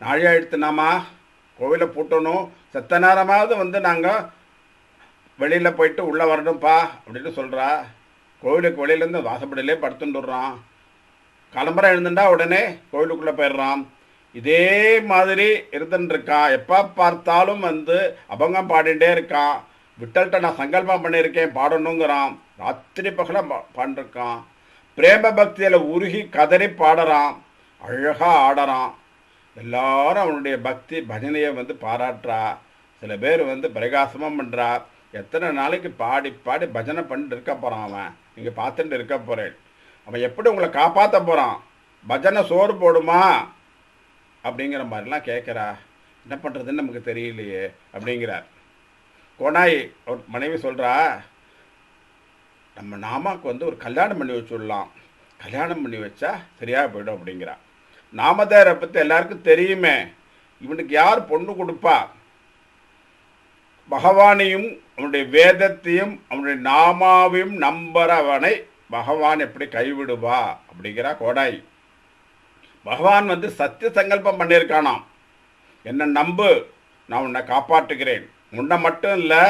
நாழியாக எடுத்துனாமா கோவிலை பூட்டணும், செத்த நேரமாவது வந்து நாங்கள் வெளியில் போயிட்டு உள்ளே வரணும்ப்பா அப்படின்னு சொல்கிறா. கோவிலுக்கு வெளியிலேருந்து வாசப்படியிலே படுத்துட்டுறான். கிளம்புற எழுந்துட்டா உடனே கோவிலுக்குள்ளே போயிடுறான். இதே மாதிரி இருந்துட்டுருக்கான். எப்போ பார்த்தாலும் வந்து அபங்கம் பாடிகிட்டே இருக்கான். விட்டல்கிட்ட நான் சங்கல்பம் பண்ணியிருக்கேன் பாடணுங்கிறான். ராத்திரி பகலாக பாண்டிருக்கான். பிரேம பக்தியில் உருகி கதறி பாடுறான், அழகாக ஆடுறான். எல்லாரும் அவனுடைய பக்தி பஜனையை வந்து பாராட்டுறா. சில பேர் வந்து பிரகாசமாக பண்ணுறா. எத்தனை நாளைக்கு பாடி பாடி பஜனை பண்ணிட்டு இருக்க போகிறான் அவன். நீங்கள் பார்த்துட்டு இருக்க போகிறேன். அவன் எப்படி உங்களை காப்பாற்ற போகிறான்? பஜனை சோறு போடுமா அப்படிங்கிற மாதிரிலாம் கேட்குறா. என்ன பண்ணுறதுன்னு நமக்கு தெரியலையே அப்படிங்கிறார். கோனாய் ஒரு மனைவி சொல்கிறா, நம்ம நாமாவுக்கு வந்து ஒரு கல்யாணம் பண்ணி வச்சுடலாம், கல்யாணம் பண்ணி வச்சா சரியாக போயிடும் அப்படிங்கிறா. நாமதேவரை பற்றி எல்லாருக்கும் தெரியுமே. இவனுக்கு யார் பொண்ணு கொடுப்பா? பகவானையும் அவனுடைய வேதத்தையும் அவனுடைய நாமாவையும் நம்புறவனை பகவான் எப்படி கைவிடுவா அப்படிங்கிறா கோடாய். பகவான் வந்து சத்திய சங்கல்பம் பண்ணியிருக்கானாம். என்னை நம்பு, நான் உன்னை காப்பாற்றுகிறேன். உன்னை மட்டும் இல்லை,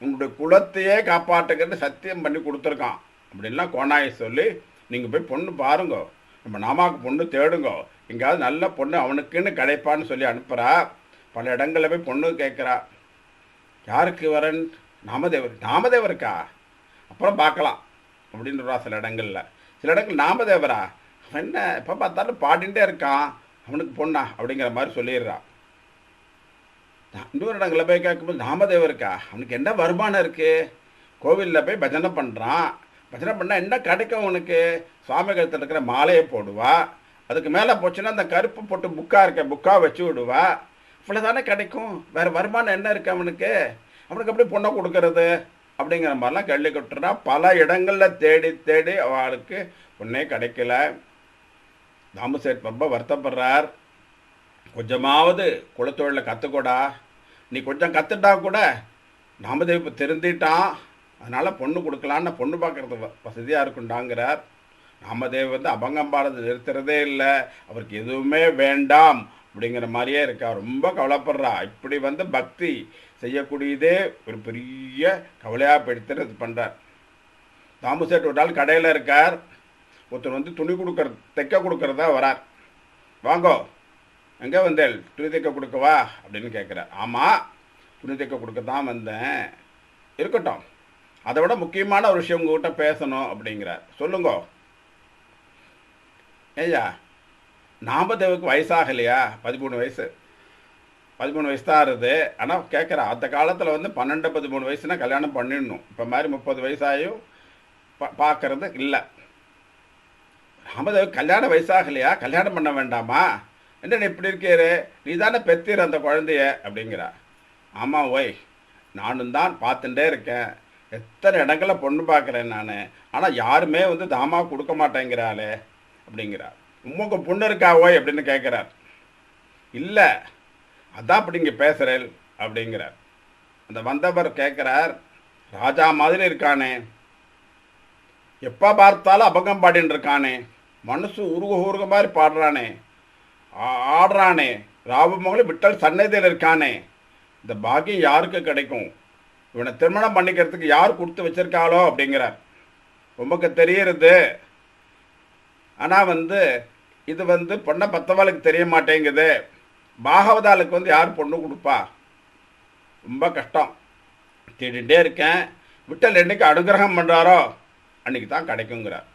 உன்னுடைய குலத்தையே காப்பாற்றுகிறது சத்தியம் பண்ணி கொடுத்துருக்கான் அப்படின்லாம் கோனாயை சொல்லி, நீங்கள் போய் பொண்ணு பாருங்க, நம்ம நாமாவுக்கு பொண்ணு தேடுங்க, எங்கேயாவது நல்ல பொண்ணு அவனுக்குன்னு கிடைப்பான்னு சொல்லி அனுப்புகிறா. பல இடங்களில் போய் பொண்ணு கேட்குறா. யாருக்கு வரன்? நாமதேவருக்கா, அப்புறம் பார்க்கலாம் அப்படின்றா. சில இடங்களில் சில இடங்கள் நாமதேவரா, அவன் என்ன எப்போ பார்த்தாலும் பாடிகிட்டே இருக்கான், அவனுக்கு பொண்ணா அப்படிங்கிற மாதிரி சொல்லிடுறான். இன்னொரு இடங்களில் போய் கேட்கும்போது நாமதேவருக்கா, அவனுக்கு என்ன வருமானம் இருக்குது? கோவிலில் போய் பஜனை பண்ணுறான். பஜனை பண்ணால் என்ன கிடைக்கும் அவனுக்கு? சுவாமி கழுத்தில் இருக்கிற மாலையை போடுவா. அதுக்கு மேலே போச்சுன்னா அந்த கருப்பு போட்டு புக்காக வச்சு விடுவா. இவ்வளோ தானே கிடைக்கும், வேறு வருமானம் என்ன இருக்குது அவனுக்கு? அவனுக்கு எப்படி பொண்ணை கொடுக்கறது அப்படிங்கிற மாதிரிலாம் கேள்வி கொட்டுறா. பல இடங்களில் தேடி தேடி அவளுக்கு பொண்ணே கிடைக்கல. தாமுசேட் ரொம்ப வருத்தப்படுறார். கொஞ்சமாவது குலத்தொழிலை கற்றுக்கூடா, நீ கொஞ்சம் கற்றுட்டா கூட நாமதேவ் இப்போ திருந்திட்டான், அதனால் பொண்ணு கொடுக்கலான்னு பொண்ணு பார்க்குறது வசதியாக இருக்குண்டாங்கிறார். நாமதேவ் வந்து அபங்கம் பாடுறது நிறுத்துறதே இல்லை, அவருக்கு எதுவுமே வேண்டாம் அப்படிங்கிற மாதிரியே இருக்கா. ரொம்ப கவலைப்படுறா. இப்படி வந்து பக்தி செய்யக்கூடியதே ஒரு பெரிய கவலையாக எடுத்துட்டு இது பண்ணுறார். தாமுசேட் ஒரு நாள் கடையில் இருக்கார். ஒருத்தர் வந்து துணி தைக்க கொடுக்கறதா வரார். வாங்கோ, எங்கே வந்தேன்? துணி தைக்க கொடுக்கவா அப்படின்னு கேட்குறார். ஆமாம், துணி தைக்க கொடுக்க தான் வந்தேன். இருக்கட்டும், அதை விட முக்கியமான ஒரு விஷயம் உங்கள்கிட்ட பேசணும் அப்படிங்கிறார். சொல்லுங்கோ. ஏய்யா, நாமதேவுக்கு வயசாகலையா? 13 வயசு தான் ஆகுது. ஆனால் கேட்குறா, அந்த காலத்தில் வந்து 12-13 வயசுனா கல்யாணம் பண்ணிடணும். இப்போ மாதிரி 30 வயசாயும் பார்க்கறது இல்லை. நாமதேவுக்கு கல்யாண வயசாகலையா? கல்யாணம் பண்ண வேண்டாமா? என்ன இப்படி இருக்கீரு, நீ தானே பெத்தீர் அந்த குழந்தைய அப்படிங்கிறா. ஆமாம் ஓய், நானும் தான் பார்த்துட்டே இருக்கேன், எத்தனை இடங்களில் பொண்ணு பார்க்குறேன் நான், ஆனால் யாருமே வந்து தாமா கொடுக்க மாட்டேங்கிறாளே அப்படிங்கிறார். உமக்கு பொண்ணு இருக்கா ஓய் அப்படின்னு கேட்குறார். இல்லை, அதான் அப்படி இங்கே பேசுகிறேன் அப்படிங்கிறார். அந்த வந்தவர் கேட்குறார், ராஜா மாதிரி இருக்கானே, எப்போ பார்த்தாலும் அபங்கம் பாடின்னு இருக்கானே, மனசு உருக உருக மாதிரி பாடுறானே, ஆடுறானே, ராவு மகளும் விட்டல் சன்னதியில் இருக்கானே, இந்த பாக்கியம் யாருக்கு கிடைக்கும், இவனை திருமணம் பண்ணிக்கிறதுக்கு யார் கொடுத்து வச்சிருக்காளோ அப்படிங்கிறார். உமக்கு தெரியுறது, ஆனால் வந்து இது வந்து பொண்ணை பத்தவாளுக்கு தெரிய மாட்டேங்குது, பாகவதாளுக்கு வந்து யார் பொண்ணு கொடுப்பா, ரொம்ப கஷ்டம், தேடிகிட்டே இருக்கேன், விட்டல் என்னைக்கு அனுகிரகம் பண்ணுறாரோ அன்றைக்கி தான் கிடைக்குங்கிறார்.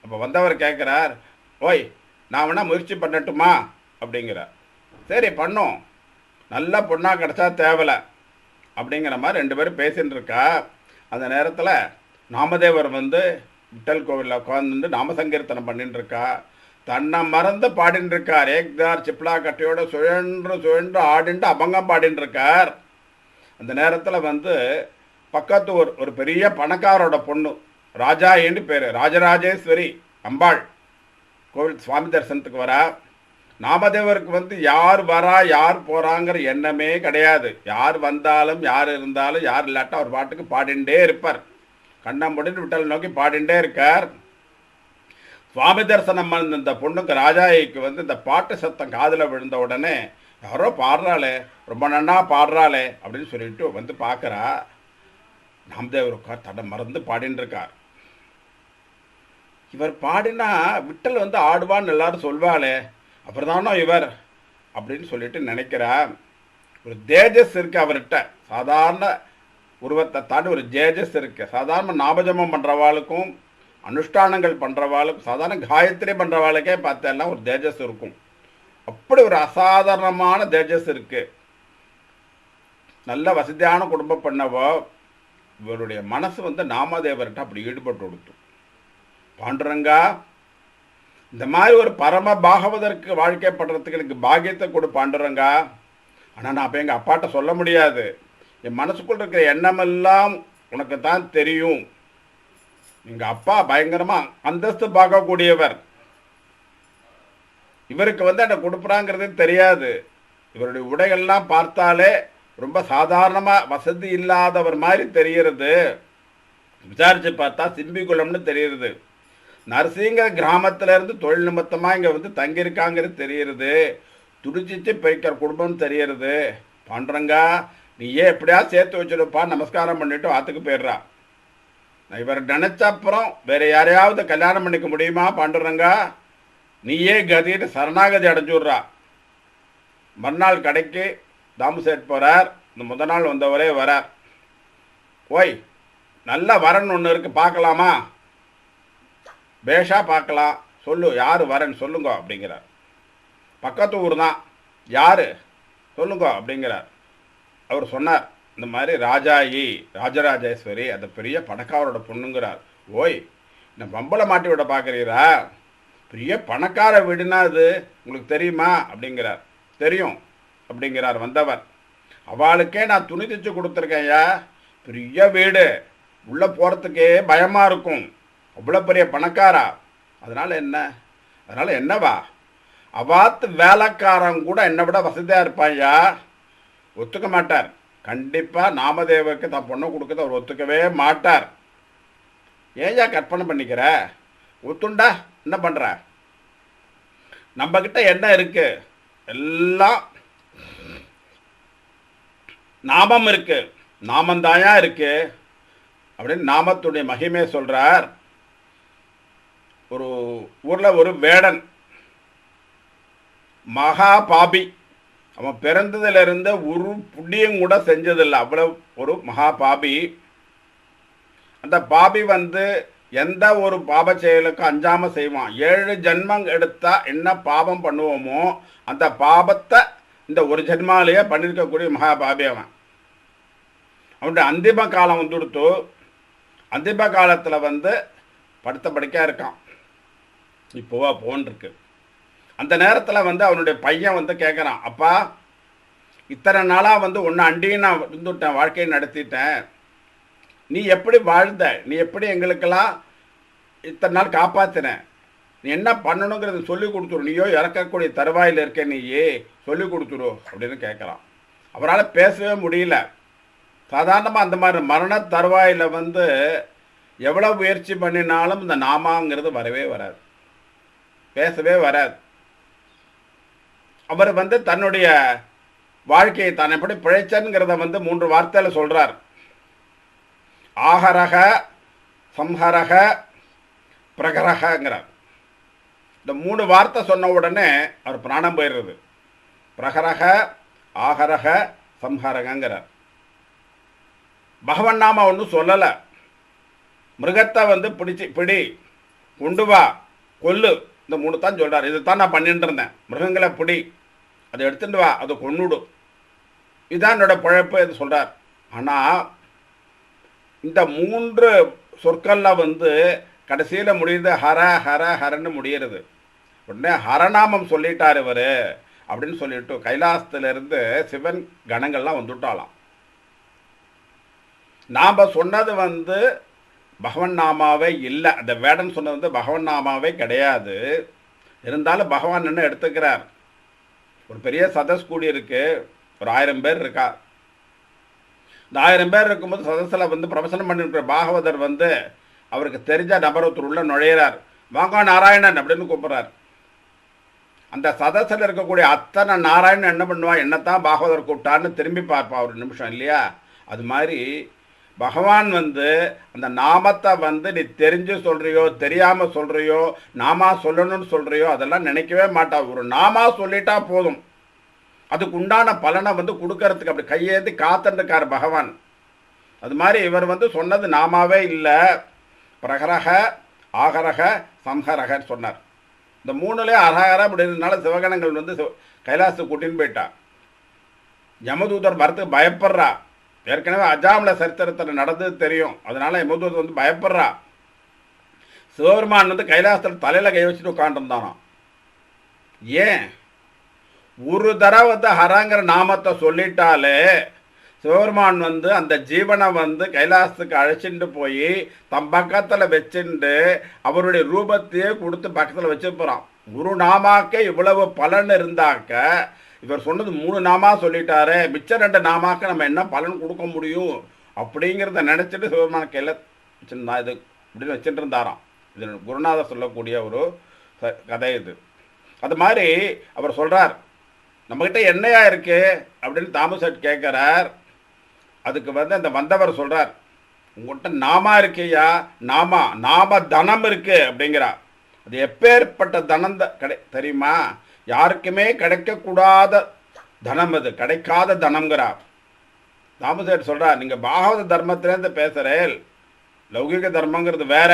அப்போ வந்தவர் கேட்குறார், ஓய் நான் வேணால் முயற்சி பண்ணட்டுமா அப்படிங்கிறார். சரி பண்ணோம், நல்ல பொண்ணாக கிடச்சா தேவலை அப்படிங்கிற மாதிரி ரெண்டு பேரும் பேசின்னு இருக்கா. அந்த நேரத்தில் நாமதேவர் வந்து விட்டல் கோவிலில் உட்காந்து நாம சங்கீர்த்தனம் பண்ணிட்டு இருக்கா. தன்னை மறந்து பாடின்னு இருக்கார். ஏக்தார் சிப்லா கட்டையோட சுழன்று சுழன்று ஆடின்ட்டு அபங்கம் பாடின்னு இருக்கார். அந்த நேரத்தில் வந்து பக்கத்து ஒரு பெரிய பணக்காரோட பொண்ணு, ராஜா ஏன்னு பேர், ராஜராஜேஸ்வரி அம்பாள் கோவில் சுவாமி தரிசனத்துக்கு வரா. நாமதேவருக்கு வந்து யார் வரா யார் போகிறாங்கிற எண்ணமே கிடையாது. யார் வந்தாலும் யார் இருந்தாலும் யார் இல்லாட்டா அவர் பாட்டுக்கு பாடிண்டே இருப்பார். கண்ணம் முடிந்து விட்டல் நோக்கி பாடிண்டே இருக்கார். சுவாமி தரிசனம் பண்ண இந்த பொண்ணுக்கு ராஜாயிக்கு வந்து இந்த பாட்டு சத்தம் காதில் விழுந்த உடனே யாரோ பாடுறாளே, ரொம்ப நன்னா பாடுறாளே அப்படின்னு சொல்லிட்டு வந்து பார்க்குறா. நாமதேவர் உட்கார் தடை மறந்து பாடின்னு இருக்கார். இவர் பாடினா விட்டல் வந்து ஆடுவான்னு எல்லாரும் சொல்வாளே, அப்புறம் தானோ இவர் அப்படின்னு சொல்லிட்டு நினைக்கிறா. ஒரு தேஜஸ் இருக்கு அவர்கிட்ட, சாதாரண உருவத்தை தாண்டி ஒரு தேஜஸ் இருக்கு. சாதாரண நாபஜமம் பண்ணுறவாளுக்கும் அனுஷ்டானங்கள் பண்ணுறவாளுக்கும் சாதாரண காயத்ரி பண்ணுறவாளுக்கே பார்த்தேன்னா ஒரு தேஜஸ் இருக்கும். அப்படி ஒரு அசாதாரணமான தேஜஸ் இருக்கு. நல்ல வசதியான குடும்பம் பண்ணவோ இவருடைய மனசு வந்து நாமதேவர்கிட்ட அப்படி ஈடுபட்டு கொடுத்து, பாண்டுரங்கா இந்த மாதிரி ஒரு பரம பாகவதற்கு வாழ்க்கைப்படுறதுக்கு எனக்கு பாக்கியத்தை கொடு பாண்டுரங்கா. ஆனால் நான் அப்போ எங்கள் அப்பாட்ட சொல்ல முடியாது, என் மனசுக்குள்ள இருக்கிற எண்ணமெல்லாம் உனக்கு தான் தெரியும். எங்கள் அப்பா பயங்கரமாக அந்தஸ்து பார்க்கக்கூடியவர், இவருக்கு வந்து என்னை கொடுப்புறாங்கிறது தெரியாது. இவருடைய உடைகள்லாம் பார்த்தாலே ரொம்ப சாதாரணமாக வசதி இல்லாதவர் மாதிரி தெரிகிறது. விசாரித்து பார்த்தா சிம்பிக்குளம்னு தெரியுது. நரசிங்கிற கிராமத்திலேருந்து தொழில் நிமித்தமாக இங்கே வந்து தங்கியிருக்காங்கிறது தெரியுது. துடிச்சிச்சு பிரிக்கிற குடும்பம் தெரியுது. பாண்டுரங்கா நீயே எப்படியா சேர்த்து வச்சுடுப்பா, நமஸ்காரம் பண்ணிவிட்டு ஆற்றுக்கு போயிடுறா. இவர் நினச்ச அப்புறம் வேறு யாரையாவது கல்யாணம் பண்ணிக்க முடியுமா பாண்டுரங்கா, நீயே கதிட்டு சரணாகதி அடைஞ்சுடுறா. மறுநாள் கடைக்கு தாமு சேட் போகிறார். இந்த முதல் நாள் வந்தவரே வரார். ஓய் நல்ல வரன் ஒன்று இருக்குது பார்க்கலாமா? பேஷா பார்க்கலாம், சொல்லு யார் வரன் சொல்லுங்க அப்படிங்கிறார். பக்கத்து ஊர் தான், யார் சொல்லுங்க அப்படிங்கிறார். அவர் சொன்னார், இந்த மாதிரி ராஜாயி ராஜராஜேஸ்வரி அந்த பெரிய பணக்காரோட பொண்ணுங்கிறார். ஓய் இந்த பம்பளை மாட்டி விட பார்க்குறீரா? பெரிய பணக்கார வீடுனா அது உங்களுக்கு தெரியுமா அப்படிங்கிறார். தெரியும் அப்படிங்கிறார் வந்தவர். அவளுக்கே நான் துணி தைச்சு கொடுத்துருக்கேன்யா, பெரிய வீடு, உள்ளே போகிறதுக்கே பயமாக இருக்கும், அவ்வளோ பெரிய பணக்காரா. அதனால் என்ன, அதனால் என்னவா, அவாத்து வேலைக்காரன் கூட என்னை விட வசதியாக இருப்பாயா. ஒத்துக்க மாட்டார். கண்டிப்பாக நாமதேவருக்கு தான் பொண்ணை கொடுக்குறது அவர் ஒத்துக்கவே மாட்டார். ஏயா கற்பனை பண்ணிக்கிற, ஒத்துண்டா என்ன பண்ணுற, நம்மக்கிட்ட என்ன இருக்கு, எல்லாம் நாமம் இருக்கு, நாமந்தாயா இருக்கு அப்படின்னு நாமத்துடைய மகிமையை சொல்கிறார். ஒரு ஊரில் ஒரு வேடன் மகா பாபி, அவன் பிறந்ததிலிருந்து ஒரு புண்ணியம் கூட செஞ்சதில்லை, அவ்வளோ ஒரு மகா பாபி. அந்த பாபி வந்து எந்த ஒரு பாப செயலுக்கும் அஞ்சாமல் செய்வான். 7 ஜென்மம் எடுத்தால் என்ன பாபம் பண்ணுவோமோ அந்த பாபத்தை இந்த ஒரு ஜென்மாலேயே பண்ணியிருக்கக்கூடிய மகா பாபி அவன். அவனுடைய அந்திம காலம் வந்துடுத்து. அந்திம காலத்தில் வந்து படுத்த படுக்கையாக இருக்கான். இப்போவா போன்ருக்கு. அந்த நேரத்தில் வந்து அவனுடைய பையன் வந்து கேட்குறான், அப்பா இத்தனை நாளாக வந்து ஒன்று அண்டியும் நான் இருந்துவிட்டேன், வாழ்க்கையை நடத்திட்டேன், நீ எப்படி வாழ்ந்த, நீ எப்படி எங்களுக்கெல்லாம் இத்தனை நாள் காப்பாற்றின, நீ என்ன பண்ணணுங்கிறத சொல்லி கொடுத்துரு, நீயோ இறக்கக்கூடிய தருவாயில் இருக்க, நீயே சொல்லி கொடுத்துரு அப்படின்னு கேட்குறான். அவரால் பேசவே முடியல. சாதாரணமாக அந்த மாதிரி மரண தருவாயில் வந்து எவ்வளோ முயற்சி பண்ணினாலும் இந்த நாமாங்கிறது வரவே வராது, பேசவே வராது. அவர் வந்து தன்னுடைய வாழ்க்கையை தான் எப்படி பிழைச்சனுங்கிறத வந்து 3 வார்த்தையில் சொல்கிறார். ஆகரக, சம்ஹரக, பிரகரகங்கிறார். இந்த 3 வார்த்தை சொன்ன உடனே அவர் பிராணம் போயிடுறது. பிரகரக, ஆகரக, சம்ஹரகங்கிறார். பகவன் நாம ஒன்றும் சொல்லலை. மிருகத்தை வந்து பிடி, கொண்டு வா, கொல்லு, இந்த 3 தான் சொல்கிறார். இது தான் நான் பண்ணிட்டு இருந்தேன். மிருகங்களை பிடி, அதை எடுத்துட்டு வா, அதை கொன்னுடும், இதுதான் என்னோட பிழைப்பு இது சொல்கிறார். ஆனால் இந்த 3 சொற்களில் வந்து கடைசியில் முடியுது ஹர ஹர ஹரன்னு முடிகிறது. உடனே ஹரநாமம் சொல்லிட்டார் இவர் அப்படின்னு சொல்லிட்டு கைலாசத்திலிருந்து சிவன் கணங்கள்லாம் வந்துட்டாலாம். நாம் சொன்னது வந்து பகவன் நாமாவே இல்லை. அந்த வேடன் சொன்னது வந்து பகவன் நாமாவே கிடையாது. இருந்தாலும் பகவான் என்ன எடுத்துக்கிறார், ஒரு பெரிய சதஸ் கூடி இருக்கு, ஒரு 1000 பேர் இருக்கா. இந்த 1000 பேர் இருக்கும்போது சதஸில் வந்து பிரவசனம் பண்ணிருக்கிற பாகவதர் வந்து அவருக்கு தெரிஞ்ச நபர் ஒருத்தர் உள்ள நுழையிறார். வாங்க நாராயணன் அப்படின்னு கூப்பிட்றார். அந்த சதஸில் இருக்கக்கூடிய அத்தனை நாராயணன் என்ன பண்ணுவா, என்னத்தான் பாகவதர் கூப்பிட்டான்னு திரும்பி பார்ப்பா ஒரு நிமிஷம் இல்லையா. அது மாதிரி பகவான் வந்து அந்த நாமத்தை வந்து நீ தெரிஞ்சு சொல்கிறியோ தெரியாமல் சொல்கிறியோ நாமா சொல்லணும்னு சொல்கிறியோ அதெல்லாம் நினைக்கவே மாட்டா. ஒரு நாமா சொல்லிட்டா போதும், அதுக்கு உண்டான பலனை வந்து கொடுக்கறதுக்கு அப்படி கையேந்தி காத்துருக்கார் பகவான். அது மாதிரி இவர் வந்து சொன்னது நாமாவே இல்லை, பிரகரக, ஆகரக, சம்ஹரகன்னு சொன்னார். இந்த 3லே அரகர அப்படின்றதுனால சிவகணங்கள் வந்து கைலாசத்துக்கு கூட்டின்னு போயிட்டா. யமதூதர் வரத்துக்கு பயப்படுறா. ஏற்கனவே அஜாமல சரித்திரத்தில் நடந்தது தெரியும், அதனால யமதூதர் வந்து பயப்படுறா. சிவபெருமான் வந்து கைலாசத்தில் தலையில் கை வச்சுட்டு உட்காந்துருந்தானாம். ஏன், ஒரு தடவை வந்து ஹராங்கிற நாமத்தை சொல்லிட்டாலே சிவபெருமான் வந்து அந்த ஜீவனை வந்து கைலாசத்துக்கு அழைச்சிட்டு போய் தம் பக்கத்தில் வச்சுட்டு அவருடைய ரூபத்தையே கொடுத்து பக்கத்தில் வச்சு போகிறான். ஒரு நாமாக்க இவ்வளவு பலன் இருந்தாக்க இவர் சொன்னது 3 நாமா சொல்லிட்டாரு, மிச்சம் 2 நாமாக்க நம்ம என்ன பலன் கொடுக்க முடியும் அப்படிங்கிறத நினச்சிட்டு சிவபெருமான கையில் வச்சுருந்தா இது அப்படின்னு வச்சுட்டு இருந்தாராம். இது குருநாதர் சொல்லக்கூடிய ஒரு கதை இது. அது மாதிரி அவர் சொல்கிறார், நம்மக்கிட்ட என்னையா இருக்கு அப்படின்னு தாமசட் கேட்குறார். அதுக்கு வந்து அந்த வந்தவர் சொல்கிறார், உங்கள்கிட்ட நாமா இருக்கையா, நாம தனம் இருக்கு அப்படிங்கிறா. அது எப்பேற்பட்ட தனம் தெரியுமா, யாருக்குமே கிடைக்கக்கூடாத தனம், அது கிடைக்காத தனம்ங்கிறா. தாமசேட் சொல்கிறார், நீங்கள் பாகவத தர்மத்திலேருந்து பேசுகிறேன், லௌகிக தர்மங்கிறது வேற.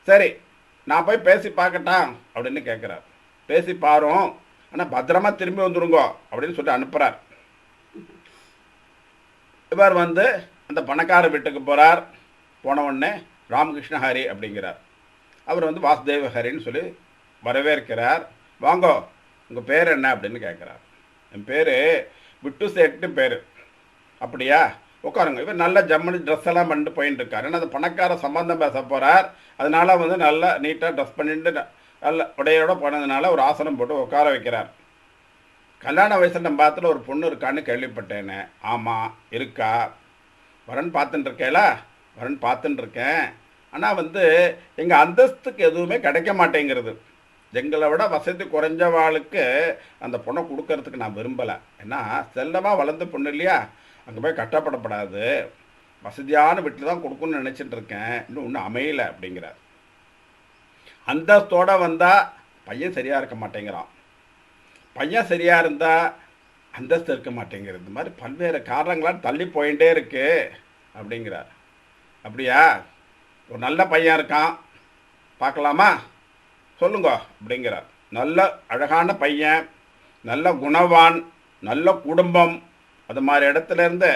சரி நான் போய் பேசி பார்க்கட்டா அப்படின்னு கேட்குறார். பேசி பாரும், ஆனால் பத்திரமா திரும்பி வந்துருங்கோ அப்படின்னு சொல்லி அனுப்புகிறார். இவர் வந்து அந்த பணக்கார வீட்டுக்கு போகிறார். போன உடனே ராமகிருஷ்ண ஹரி அப்படிங்கிறார். அவர் வந்து வாசுதேவ ஹரின்னு சொல்லி வரவேற்கிறார். வாங்கோ உங்கள் பேர் என்ன அப்படின்னு கேட்குறார். என் பேர் விட்டு சேட்டு பேர். அப்படியா, உட்காருங்க. இவர் நல்ல ஜம்மனி ட்ரெஸ் எல்லாம் பண்ணிட்டு போயின்னு இருக்கார். ஏன்னா அந்த பணக்கார சம்பந்தம் பேச போகிறார். அதனால வந்து நல்லா நீட்டாக ட்ரெஸ் பண்ணிட்டு நல்ல உடையோட போனதுனால ஒரு ஆசனம் போட்டு உட்கார வைக்கிறார். கல்யாண வயசில் நம்ம பார்த்துல ஒரு பொண்ணு இருக்கான்னு கேள்விப்பட்டேன்னு. ஆமாம் இருக்கா, வரன் பார்த்துட்டு இருக்கேல, வரன் பார்த்துட்டு இருக்கேன். ஆனால் வந்து எங்கள் அந்தஸ்துக்கு எதுவுமே கிடைக்க மாட்டேங்கிறது. எங்களை விட வசதி குறைஞ்சவாளுக்கு அந்த பொண்ணை கொடுக்கறதுக்கு நான் விரும்பலை. ஏன்னா செல்லமாக வளர்ந்த பொண்ணு இல்லையா, அங்கே போய் கட்டப்படப்படாது, வசதியான வீட்டில் தான் கொடுக்கணும்னு நினச்சிட்டு இருக்கேன், இன்னும் ஒன்றும் அமையலை அப்படிங்கிறார். அந்தஸ்தோடு வந்தால் பையன் சரியாக இருக்க மாட்டேங்கிறான், பையன் சரியாக இருந்தால் அந்தஸ்து இருக்க மாட்டேங்கிறது. இந்த மாதிரி பல்வேறு காரணங்களால் தள்ளி போயிட்டே இருக்கு அப்படிங்கிறார். அப்படியா, ஒரு நல்ல பையன் இருக்கான் பார்க்கலாமா, சொல்லுங்க அப்படிங்கிறார். நல்ல அழகான பையன், நல்ல குணவான், நல்ல குடும்பம், அது மாதிரி இடத்துலேருந்து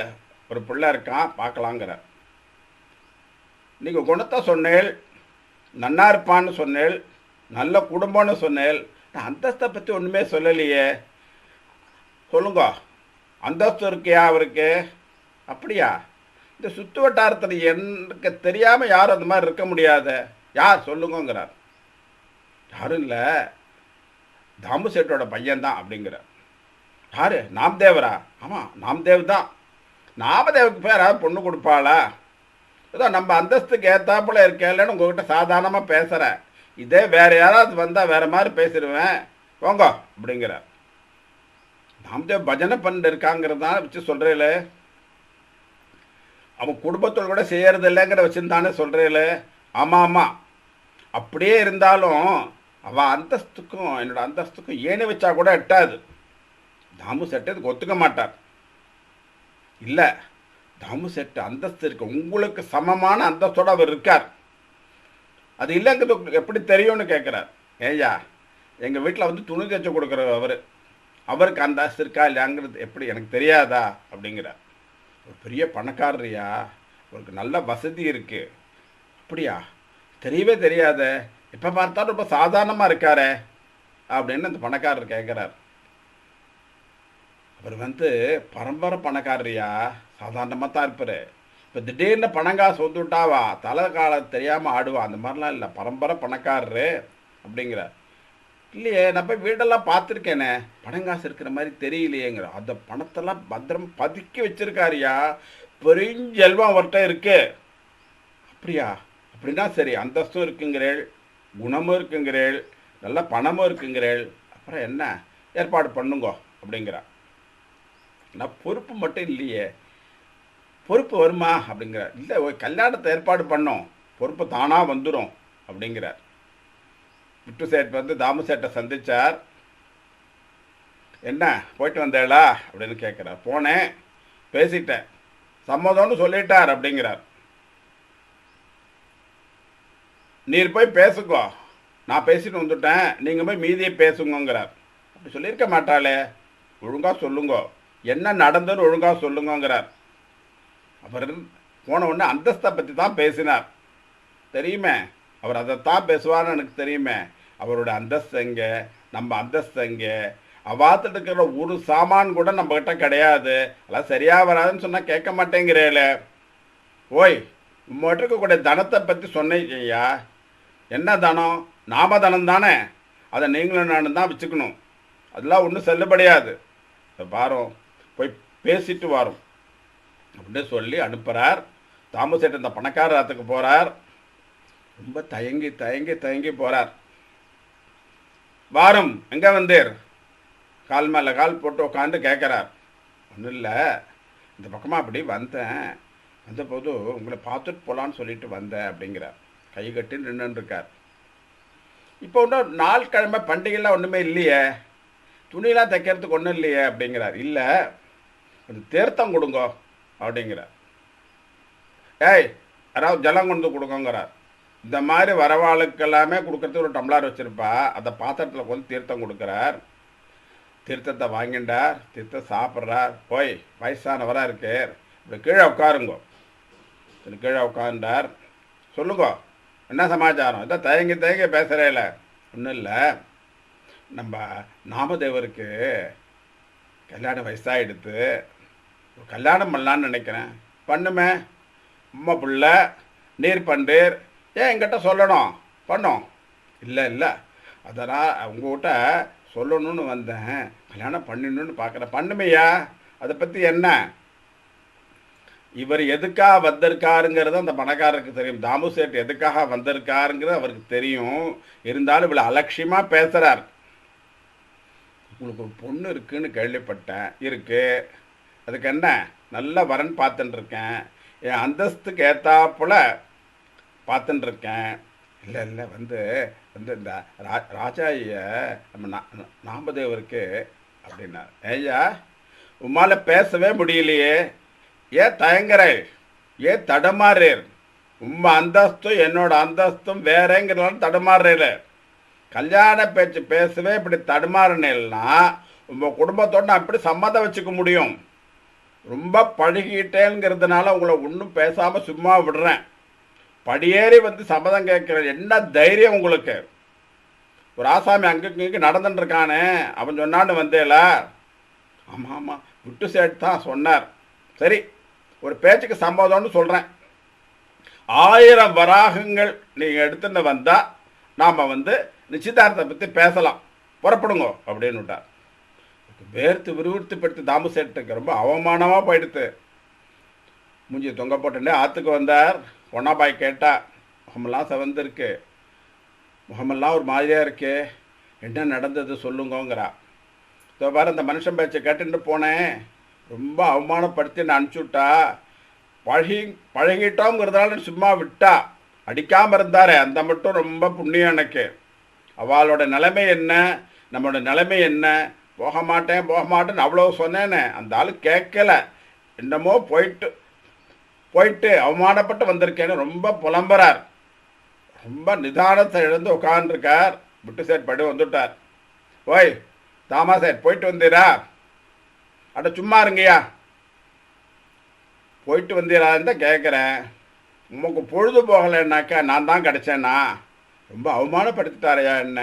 ஒரு பிள்ளை இருக்கான் பார்க்கலாங்கிறார். நீங்கள் குணத்தை சொன்னேள், நன்னா இருப்பான்னு சொன்னேள், நல்ல குடும்பம்னு சொன்னேள், நான் அந்தஸ்தை பற்றி ஒன்றுமே சொல்லலையே. சொல்லுங்க, அந்தஸ்து இருக்கியா அவருக்கு? அப்படியா? இந்த சுற்று வட்டாரத்தில் எனக்கு தெரியாமல் யாரும் அந்த மாதிரி இருக்க முடியாத. யார் சொல்லுங்கிறார். யாரும் இல்லை, தாமு சேட்டோட பையன்தான் அப்படிங்கிறார். யாரு? நாம்தேவரா? ஆமாம், நாம்தேவ் தான். நாமதேவுக்கு பேர் யாராவது பொண்ணு கொடுப்பாளா? ஏதோ நம்ம அந்தஸ்துக்கு ஏத்தாப்புல இருக்கேன்னு உங்ககிட்ட சாதாரணமாக பேசுகிறேன். இதே வேற யாராவது வந்தால் வேற மாதிரி பேசிடுவேன். போங்க அப்படிங்கிறார். நாம்தேவ் பஜனை பண்ணிட்டு இருக்காங்கிறதான் வச்சு சொல்கிறீங்களே, அவன் குடும்பத்தோடு கூட செய்யறது இல்லைங்கிற வச்சுருந்தானே சொல்கிறீங்களே. ஆமாம் ஆமாம், அப்படியே இருந்தாலும் அவன் அந்தஸ்துக்கும் என்னோட அந்தஸ்துக்கும் ஏணி வச்சா கூட எட்டாது. தாமு செட்டு இதுக்கு ஒத்துக்க மாட்டார். இல்லை, தாமு செட்டு அந்தஸ்து இருக்கு, உங்களுக்கு சமமான அந்தஸ்தோடு அவர் இருக்கார். அது இல்லைங்கிறது எப்படி தெரியும்னு கேட்குறார். ஏய்யா, எங்கள் வீட்டில் வந்து துணி தைச்சு கொடுக்குறவர், அவருக்கு அந்தஸ்து இருக்கா இல்லையாங்கிறது எப்படி எனக்கு தெரியாதா அப்படிங்கிறார். ஒரு பெரிய பணக்காரரியா, அவருக்கு நல்ல வசதி இருக்குது. அப்படியா? தெரியவே தெரியாத, எப்போ பார்த்தாலும் ரொம்ப சாதாரணமாக இருக்காரே அப்படின்னு அந்த பணக்காரர் கேட்குறார். அவர் வந்து பரம்பரை பணக்காரரியா, சாதாரணமாக தான் இருப்பார். இப்போ திடீர்னு பணங்காசு வந்துவிட்டாவா தலை காலம் தெரியாமல் ஆடுவா, அந்த மாதிரிலாம் இல்லை, பரம்பரை பணக்காரரு அப்படிங்கிறார். இல்லையே, நான் போய் வீடெல்லாம் பார்த்துருக்கேனே, பணங்காசு இருக்கிற மாதிரி தெரியலையேங்கிற. அந்த பணத்தெல்லாம் பத்திரம் பதுக்கி வச்சிருக்காருயா, பெருஞ்செல்வம் அவர்கிட்ட இருக்கு. அப்படியா? அப்படின்னா சரி, அந்தஸ்தும் இருக்குங்கிறேள், குணமும் இருக்குங்கிறேள், நல்ல பணமும் இருக்குங்கிறேள், அப்புறம் என்ன ஏற்பாடு பண்ணுங்க அப்படிங்கிறா. நான் பொறுப்பு மட்டும் இல்லையே, பொறுப்பு வருமா அப்படிங்கிறார். இல்லை, ஒரு கல்யாணத்தை ஏற்பாடு பண்ணோம், பொறுப்பு தானாக வந்துடும் அப்படிங்கிறார். விட்டு சேட் வந்து தாமு சேட்டை சந்திச்சார். என்ன போயிட்டு வந்தேளா அப்படின்னு கேட்குறார். போனேன், பேசிட்டேன், சம்மதம்னு சொல்லிட்டார் அப்படிங்கிறார். நீர் போய் பேசுங்கோ, நான் பேசிட்டு வந்துட்டேன், நீங்கள் போய் மீதியை பேசுங்கிறார். அப்படி சொல்லியிருக்க மாட்டாளே, ஒழுங்காக சொல்லுங்கோ, என்ன நடந்ததுன்னு ஒழுங்காக சொல்லுங்கிறார். அவர் போன உடனே அந்தஸ்தை பற்றி தான் பேசினார். தெரியுமே, அவர் அதைத்தான் பேசுவார்னு எனக்கு தெரியுமே. அவரோட அந்தஸ்து எங்கே, நம்ம அந்தஸ்து எங்கே, அவாத்துட்டு இருக்கிற ஒரு சாமான் கூட நம்மக்கிட்ட கிடையாது. அதெல்லாம் சரியாக வராதுன்னு சொன்னால் கேட்க மாட்டேங்கிறேல. ஓய், உங்கள்கிட்ட இருக்கக்கூடிய தனத்தை பற்றி சொன்னீங்கய்யா. என்ன தனம்? நாம தனம் தானே, அதை நீங்களும் நானும் தான் வச்சுக்கணும். அதெல்லாம் ஒன்றும் செல்லுபடியாது. பாரோம், போய் பேசிட்டு வரோம் அப்படின்னு சொல்லி அனுப்புகிறார். தாமு சேட்டு இந்த பணக்காரத்துக்கு போகிறார். ரொம்ப தயங்கி தயங்கி தயங்கி போகிறார். வாரம் எங்கே வந்தீர்? கால் மேலே கால் போட்டு உட்காந்து கேட்குறார். ஒன்றும் இல்லை, இந்த பக்கமாக அப்படி வந்தேன், வந்தபோது உங்களை பார்த்துட்டு போகலான்னு சொல்லிட்டு வந்தேன் அப்படிங்கிறார். கை கட்டி நின்றுருக்கார். இப்போ ஒன்றும் நாள் கிழமை பண்டிகைலாம் ஒன்றுமே இல்லையே, துணியெலாம் தைக்கிறதுக்கு ஒன்றும் இல்லையே அப்படிங்கிறார். இல்லை, கொஞ்சம் தேர்த்தம் கொடுங்கோ அப்படிங்கிறார். ஏய், யாராவது ஜலம் கொண்டு கொடுங்கங்கிறார். இந்த மாதிரி வரவாளுக்கெல்லாமே கொடுக்கறதுக்கு ஒரு டம்ளார் வச்சுருப்பா, அந்த பாத்திரத்தில் கொஞ்சம் தீர்த்தம் கொடுக்குறார். தீர்த்தத்தை வாங்கிண்டார், தீர்த்தம் சாப்பிட்றார். போய் வயசானவராக இருக்கார், இப்படி கீழே உட்காருங்கோ. கீழே உட்கார்ந்தார். சொல்லுங்கோ, என்ன சமாச்சாரம்? இதான் தயங்கி தயங்கி பேசுகிறேல. ஒன்றும் இல்லை, நம்ம நாமதேவருக்கு கல்யாணம் வயசாகிடுது, கல்யாணம் பண்ணலான்னு நினைக்கிறேன். பண்ணுமே, அம்மா பிள்ளை நீர் பண்டீர், ஏன் என்கிட்ட சொல்லணும்? பண்ணோம். இல்லை இல்லை, அதனால் உங்கள்கிட்ட சொல்லணும்னு வந்தேன், கல்யாணம் பண்ணிடணுன்னு பார்க்குறேன். பண்ணுமையா, அதை பற்றி என்ன? இவர் எதுக்காக வந்திருக்காருங்கிறது அந்த பணக்காரருக்கு தெரியும். தாமு சேட் எதுக்காக வந்திருக்காருங்கிறது அவருக்கு தெரியும். இருந்தாலும் இவ்வளோ அலட்சியமாக பேசுகிறார். உங்களுக்கு ஒரு பொண்ணு இருக்குன்னு கேள்விப்பட்டேன். இருக்குது, அதுக்கு என்ன நல்ல வரன் பார்த்துட்டுருக்கேன், என் அந்தஸ்துக்கு ஏற்றாப்புல பார்த்துட்டுருக்கேன். இல்லை இல்லை, வந்து வந்து இந்த ராஜாய நம்ம நாமதேவருக்கு அப்படின்னா. ஐயா, உம்மால பேசவே முடியலையே, ஏன் தயங்குற, ஏன் தடமாறீர்? உம்மை அந்தஸ்தும் என்னோட அந்தஸ்தும் வேறேங்கிறதால தடுமாறுறீல. கல்யாண பேச்சு பேசவே இப்படி தடுமாறினா உங்கள் குடும்பத்தோடு நான் எப்படி சம்மதம் வச்சுக்க முடியும்? ரொம்ப பழகிட்டேங்கிறதுனால உங்களை ஒன்றும் பேசாமல் சும்மா விடுறேன். படியேறி வந்து சம்மதம் கேட்குற என்ன தைரியம் உங்களுக்கு? ஒரு ஆசாமி அங்கங்க இங்கே நடந்துட்டு இருக்கானே, அவன் சொன்னான்னு வந்தேல. ஆமாம் ஆமாம், விட்டு சேட் தான் சொன்னார். சரி, ஒரு பேச்சுக்கு சம்மதம்னு சொல்கிறேன். 1000 வராகங்கள் நீங்கள் எடுத்துன்னு வந்தால் நாம் வந்து நிச்சயதார்த்தத்தை பற்றி பேசலாம், புறப்படுங்க அப்படின்னு விட்டார். வேர்த்து விறுவிறுத்துப்படுத்தி தாமு சேட்டுக்கு ரொம்ப அவமானமாக போயிடுத்து. மூஞ்சி தொங்க போட்டுட்டே ஆற்றுக்கு வந்தார். பொன்னாபாய் கேட்டா, முகமெல்லாம் செவந்திருக்கு, முகமெல்லாம் ஒரு மாதிரியாக இருக்கு, என்ன நடந்தது சொல்லுங்கோங்கிறா. இதோ பாரு, அந்த மனுஷன் பேச்சை கேட்டுட்டு போனேன், ரொம்ப அவமானப்படுத்தி நான் அனுப்பிச்சுட்டா. பழகிட்டோங்கிறதால சும்மா விட்டா, அடிக்காமல் இருந்தாரே அந்த மட்டும் ரொம்ப புண்ணியம் எனக்கு. அவளோட நிலைமை என்ன, நம்மளோட நிலைமை என்ன, போக மாட்டேன்னு அவ்வளோ சொன்னேனே, அந்த ஆள் கேட்கல. என்னமோ போயிட்டு அவமானப்பட்டு வந்திருக்கேன்னு ரொம்ப புலம்புறார். ரொம்ப நிதானத்தை இழந்து உட்காந்துருக்கார். விட்டு சேட் படி வந்துட்டார். ஓய் தாமா சேட், போயிட்டு வந்தீரா? அட சும்மா இருங்கய்யா, போயிட்டு வந்தீரான்னு தான் கேட்குறேன். உமக்கு பொழுது போகலைன்னாக்கா நான் தான் கிடச்சேன்னா? ரொம்ப அவமானப்படுத்திட்டாரையா என்ன?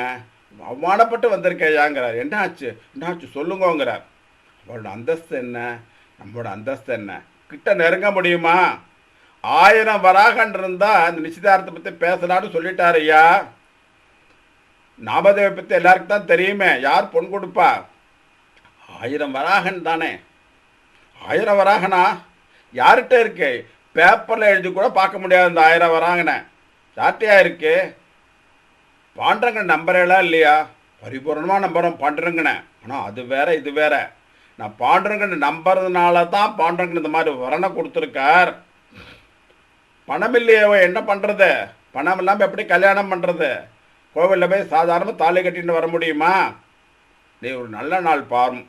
அவமானப்பட்டு வந்திருக்கையாங்கிறார். என்னாச்சு சொல்லுங்கோங்கிறார். அவளோட அந்தஸ்து என்ன, நம்மளோட அந்தஸ்து என்ன, கிட்ட நெருங்க முடியுமா? 1000 வராகன் இருந்தால் அந்த நிச்சயதார்த்தத்தை பற்றி பேசலான்னு சொல்லிட்டாரு ஐயா. நாமதேவை பற்றி எல்லாருக்கும் தான் தெரியுமே, யார் பொன் கொடுப்பா? 1000 வராகன் தானே. 1000 வராகனா யார்கிட்ட இருக்கு? பேப்பரில் எழுதி கூட பார்க்க முடியாது அந்த 1000 வராங்கனை. யார்கிட்டையா இருக்கு? பாண்டரங்கன் நம்பரெல்லாம் இல்லையா? பரிபூர்ணமாக நம்புகிறோம் பாண்டரங்கனை. ஆனால் அது வேற இது வேற. நான் பாண்டரங்கன் நம்புறதுனால தான் பாண்டரங்கன் இந்த மாதிரி வரனை கொடுத்துருக்கார். பணம் இல்லையோ என்ன பண்ணுறது? பணம் இல்லாமல் எப்படி கல்யாணம் பண்ணுறது? கோவிலில் போய் சாதாரணமாக தாலி கட்டின்னு வர முடியுமா? நீ ஒரு நல்ல நாள் பாரும்,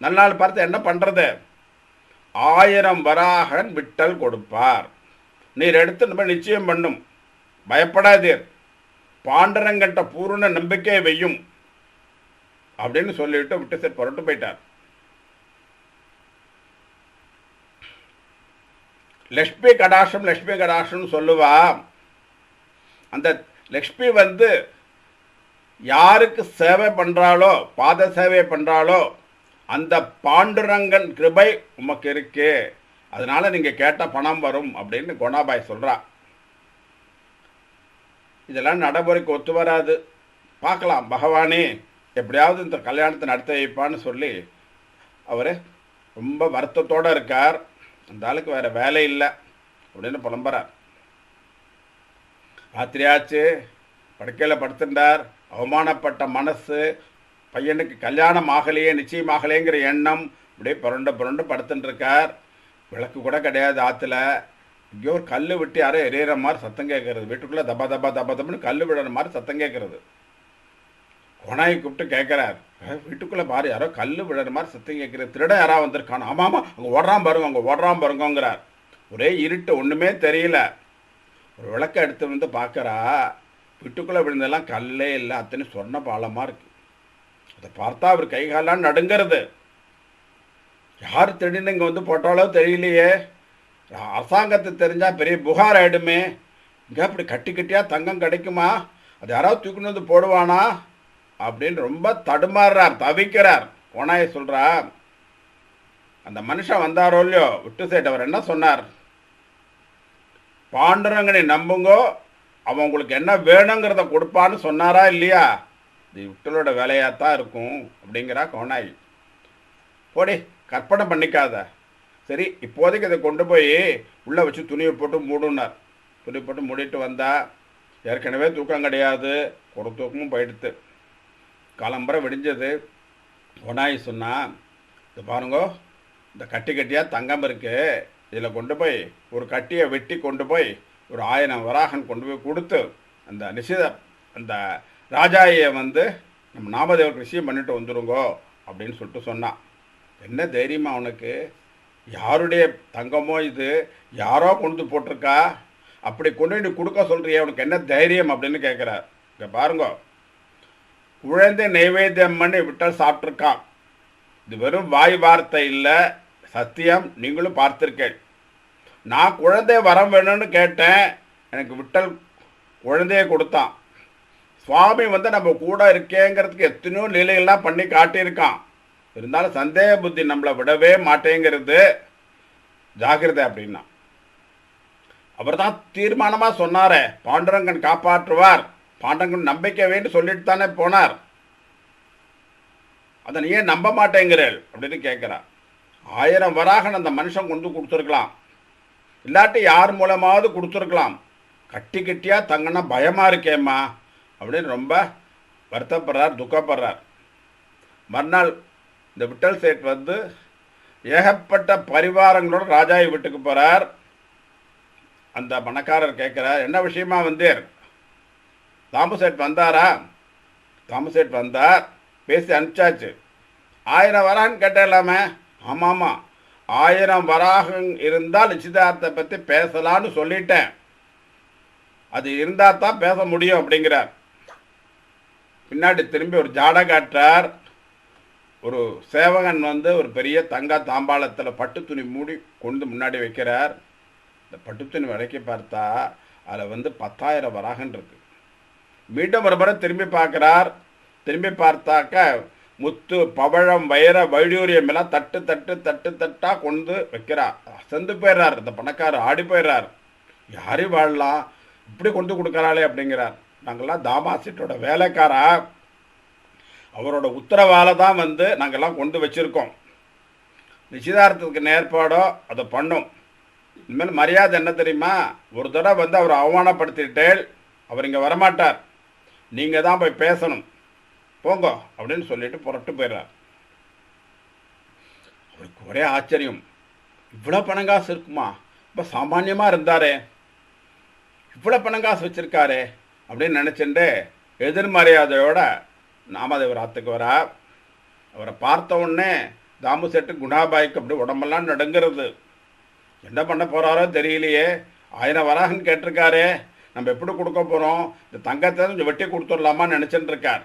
நல்ல நாள் பார்த்து என்ன பண்ணுறது? 1000 வராகன் விட்டல் கொடுப்பார். நீர் எடுத்து நம்ம நிச்சயம் பண்ணும், பயப்படாதீர், பாண்டரங்கன்ட்ட பூர்ண நம்பிக்கை வையும் அப்படின்னு சொல்லிவிட்டு விட்டு சரி புரட்டு போயிட்டார். லக்ஷ்மி கடாட்சம் சொல்லுவா. அந்த லக்ஷ்மி வந்து யாருக்கு சேவை பண்ணுறாளோ, பாத சேவை பண்ணுறாளோ, அந்த பாண்டுரங்கன் கிருபை உமக்கு இருக்கு, அதனால நீங்கள் கேட்ட பணம் வரும் அப்படின்னு குணாபாய் சொல்கிறா. இதெல்லாம் நடைமுறைக்கு ஒத்து வராது. பார்க்கலாம், பகவானே எப்படியாவது இந்த கல்யாணத்தை நடத்தி வைப்பான்னு சொல்லி அவர் ரொம்ப வருத்தத்தோடு இருக்கார். அந்த ஆளுக்கு வேறு வேலை இல்லை அப்படின்னு புலம்புறார். ராத்திரியாச்சு, படுக்கையில் படுத்துட்டார். அவமானப்பட்ட மனசு, பையனுக்கு கல்யாணம் ஆகலையே, நிச்சயமாகலேங்கிற எண்ணம் அப்படியே புரண்டு படுத்துட்டு இருக்கார். விளக்கு கூட கிடையாது ஆற்றுல. இங்கேயோ ஒரு கல் விட்டு யாரோ எரியற மாதிரி சத்தம் கேட்கறது. வீட்டுக்குள்ளே தபன்னு கல் விடுற மாதிரி சத்தம் கேட்கறது. கொனாயை கூப்பிட்டு கேட்குறார், வீட்டுக்குள்ளே பாரு யாரோ கல் விடுற மாதிரி சத்தம் கேட்குறது, திருட யாராவது வந்திருக்கானோ? ஆமாம், அங்கே ஓடுறான் பாருங்கங்கிறார். ஒரே இருட்டு, ஒன்றுமே தெரியல. ஒரு விளக்கை எடுத்து வந்து பார்க்குறா, வீட்டுக்குள்ளே விழுந்தெல்லாம் கல்லே இல்லை, அத்தனை சொர்ண பாலமாக இருக்குது. அதை பார்த்தா அவர் கைகாலாம் நடுங்கிறது. யார் திடீர்னு இங்கே வந்து போட்டாலோ தெரியலையே, அரசாங்கத்துக்கு தெரிஞ்சால் பெரிய புகார் ஆகிடுமே, இங்கே அப்படி கட்டியாக தங்கம் கிடைக்குமா, அது யாராவது தூக்கின்னு வந்து போடுவானா அப்படின்னு ரொம்ப தடுமாறுறார், தவிக்கிறார். கோனாயை சொல்கிறா, அந்த மனுஷன் வந்தாரோ இல்லையோ விட்டு சேட், அவர் என்ன சொன்னார்? பாண்டுரங்கனை நம்புங்கோ, அவன் உங்களுக்கு என்ன வேணுங்கிறத கொடுப்பான்னு சொன்னாரா இல்லையா? இது விட்டலோட வேலையாக தான் இருக்கும் அப்படிங்கிறா கோனாய். போடி, கற்பனை பண்ணிக்காத. சரி, இப்போதைக்கு இதை கொண்டு போய் உள்ளே வச்சு துணியை போட்டு மூடுனார். துணி போட்டு மூடிட்டு வந்தா, ஏற்கனவே தூக்கம் கிடையாது, ஒரு தூக்கமும் போயிடுத்து. காலம்பரை விடிஞ்சது. கோனாய் சொன்னா, இது பாருங்கோ, இந்த கட்டியாக தங்கம் இருக்குது, இதில் கொண்டு போய் ஒரு கட்டியை வெட்டி கொண்டு போய் ஒரு 1000 வராகன் கொண்டு போய் கொடுத்து அந்த ராஜாயை வந்து நம்ம நாமதேவருக்கு விஷயம் பண்ணிட்டு வந்துடுங்கோ அப்படின்னு சொல்லிட்டு சொன்னான். என்ன தைரியமா அவனுக்கு? யாருடைய தங்கமோ இது, யாரோ கொண்டு போட்டிருக்கா, அப்படி கொண்டு நீ கொடுக்க சொல்கிறியே, அவனுக்கு என்ன தைரியம் அப்படின்னு கேட்குறார். இங்கே பாருங்க, குழந்தை நைவேத்தியம் பண்ணி விட்டால் சாப்பிட்ருக்கான். இது வெறும் வாய் வார்த்தை இல்லை, சத்தியம். நீங்களும் பார்த்துருக்கேன். நான் குழந்தை வரம் வேணும்னு கேட்டேன், எனக்கு விட்டல் குழந்தைய கொடுத்தான். சுவாமி வந்து நம்ம கூட இருக்கேங்கிறதுக்கு எத்தனையோ லீலைகள்லாம் பண்ணி காட்டியிருக்கான். இருந்தாலும் சந்தேக புத்தி நம்மளை விடவே மாட்டேங்கிறது. ஜாகிரதை அப்படின்னா அவர் தான் தீர்மானமாக சொன்னாரே, பாண்டுரங்கன் காப்பாற்றுவார், பாண்டரங்கன் நம்பிக்கை வேண்டு சொல்லிட்டு தானே போனார். அதை நீ ஏன் நம்ப மாட்டேங்கிறேள் அப்படின்னு கேட்குறார். 1000 வராகன் அந்த மனுஷன் கொண்டு கொடுத்துருக்கலாம், இல்லாட்டி யார் மூலமாவது கொடுத்துருக்கலாம். கட்டி கட்டியாக தங்கன்னா பயமாக இருக்கேம்மா அப்படின்னு ரொம்ப வருத்தப்படுறார், துக்கப்படுறார். மறுநாள் இந்த விட்டல் சேட் வந்து ஏகப்பட்ட பரிவாரங்களோட ராஜாவை வீட்டுக்கு போகிறார். அந்த பணக்காரர் கேட்குறார், என்ன விஷயமா வந்தீர்? தாமு சேட் வந்தாரா? தாமு சேட் வந்தார், பேசி அனுப்பிச்சாச்சு. 1000 வராகன்னு கேட்டலாமே. ஆமாம்மா, 1000 வராகம் இருந்தால் நிச்சயதார்த்தத்தை பற்றி பேசலான்னு சொல்லிட்டேன், அது இருந்தால் தான் பேச முடியும் அப்படிங்கிறார். பின்னாடி திரும்பி ஒரு ஜாடை காட்டுறார். ஒரு சேவகன் வந்து ஒரு பெரிய தங்க தாம்பாளத்தில் பட்டு துணி மூடி கொண்டு முன்னாடி வைக்கிறார். இந்த பட்டு துணி விலைக்கு பார்த்தா அதில் வந்து 10,000 வராகன் இருக்கு. மீண்டும் ஒரு முறை திரும்பி பார்க்குறார். திரும்பி பார்த்தாக்க முத்து பவழம் வைர வைடூரியம் எல்லாம் தட்டு தட்டு தட்டு தட்டாக கொண்டு வைக்கிறார். செந்து போயிடுறார். இந்த பணக்காரர் ஆடி போயிடுறார். யாரையும் வாழலாம், இப்படி கொண்டு கொடுக்குறாளே அப்படிங்கிறார். நாங்கள்லாம் தாமாசிட்டோட வேலைக்காரா, அவரோட உத்தரவால தான் வந்து நாங்கள்லாம் கொண்டு வச்சுருக்கோம். நிச்சயதார்த்தத்துக்கு நேர்பாடோ அதை பண்ணோம். இனிமேல் மரியாதை என்ன தெரியுமா, ஒரு தடவை வந்து அவரை அவமானப்படுத்திட்டேள், அவர் இங்கே வரமாட்டார், நீங்கள் தான் போய் பேசணும், போங்க அப்படின்னு சொல்லிட்டு புறட்டு போயிடுறார். அவருக்கு ஒரே ஆச்சரியம், இவ்வளோ பணங்காசு இருக்குமா, இப்போ சாமானியமாக இருந்தாரே, இவ்வளோ பணங்காசு வச்சுருக்காரே அப்படின்னு நினச்சிட்டு எதிர்மரியாதையோட நாமதேவராத்துக்கு வரா. அவரை பார்த்த உடனே தாமு சேட்டு குணாபாய்க்கு அப்படி உடம்பெல்லாம் நடுங்கிறது. என்ன பண்ண போகிறாரோ தெரியலையே, 1000 வராகன்னு கேட்டிருக்காரே, நம்ம எப்படி கொடுக்க போகிறோம், இந்த தங்கத்தை கொஞ்சம் வெட்டி கொடுத்துடலாமான்னு நினச்சிட்டு இருக்கார்.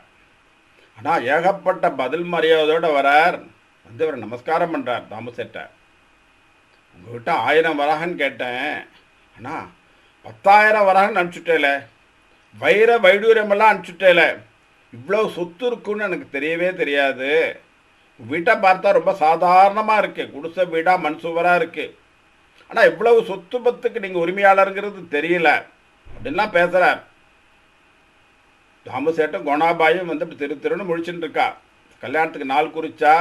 ஆனால் ஏகப்பட்ட பதில் மரியாதையோடு வரார். வந்து அவர் நமஸ்காரம் பண்ணுறார். தாமு சேட்டை, உங்கள்கிட்ட 1000 வராகன்னு கேட்டேன், ஆனால் 10,000 வராகன்னு அனுப்பிச்சுட்டேல, வைர வைடூரியமெல்லாம் அனுப்பிச்சுட்டேல, இவ்வளோ சொத்து இருக்குன்னு எனக்கு தெரியவே தெரியாது. வீட்டை பார்த்தா ரொம்ப சாதாரணமாக இருக்குது, குடிசை வீடாக மண் சுவராக இருக்குது, ஆனால் இவ்வளவு சொத்து பத்துக்கு நீங்கள் உரிமையாளருங்கிறது தெரியல அப்படின்லாம் பேசுகிறார். தாமு சேட்டும் கோணாபாயும் வந்து திரு திருன்னு முழிச்சுட்டு இருக்கா. கல்யாணத்துக்கு நாள் குறிச்சா.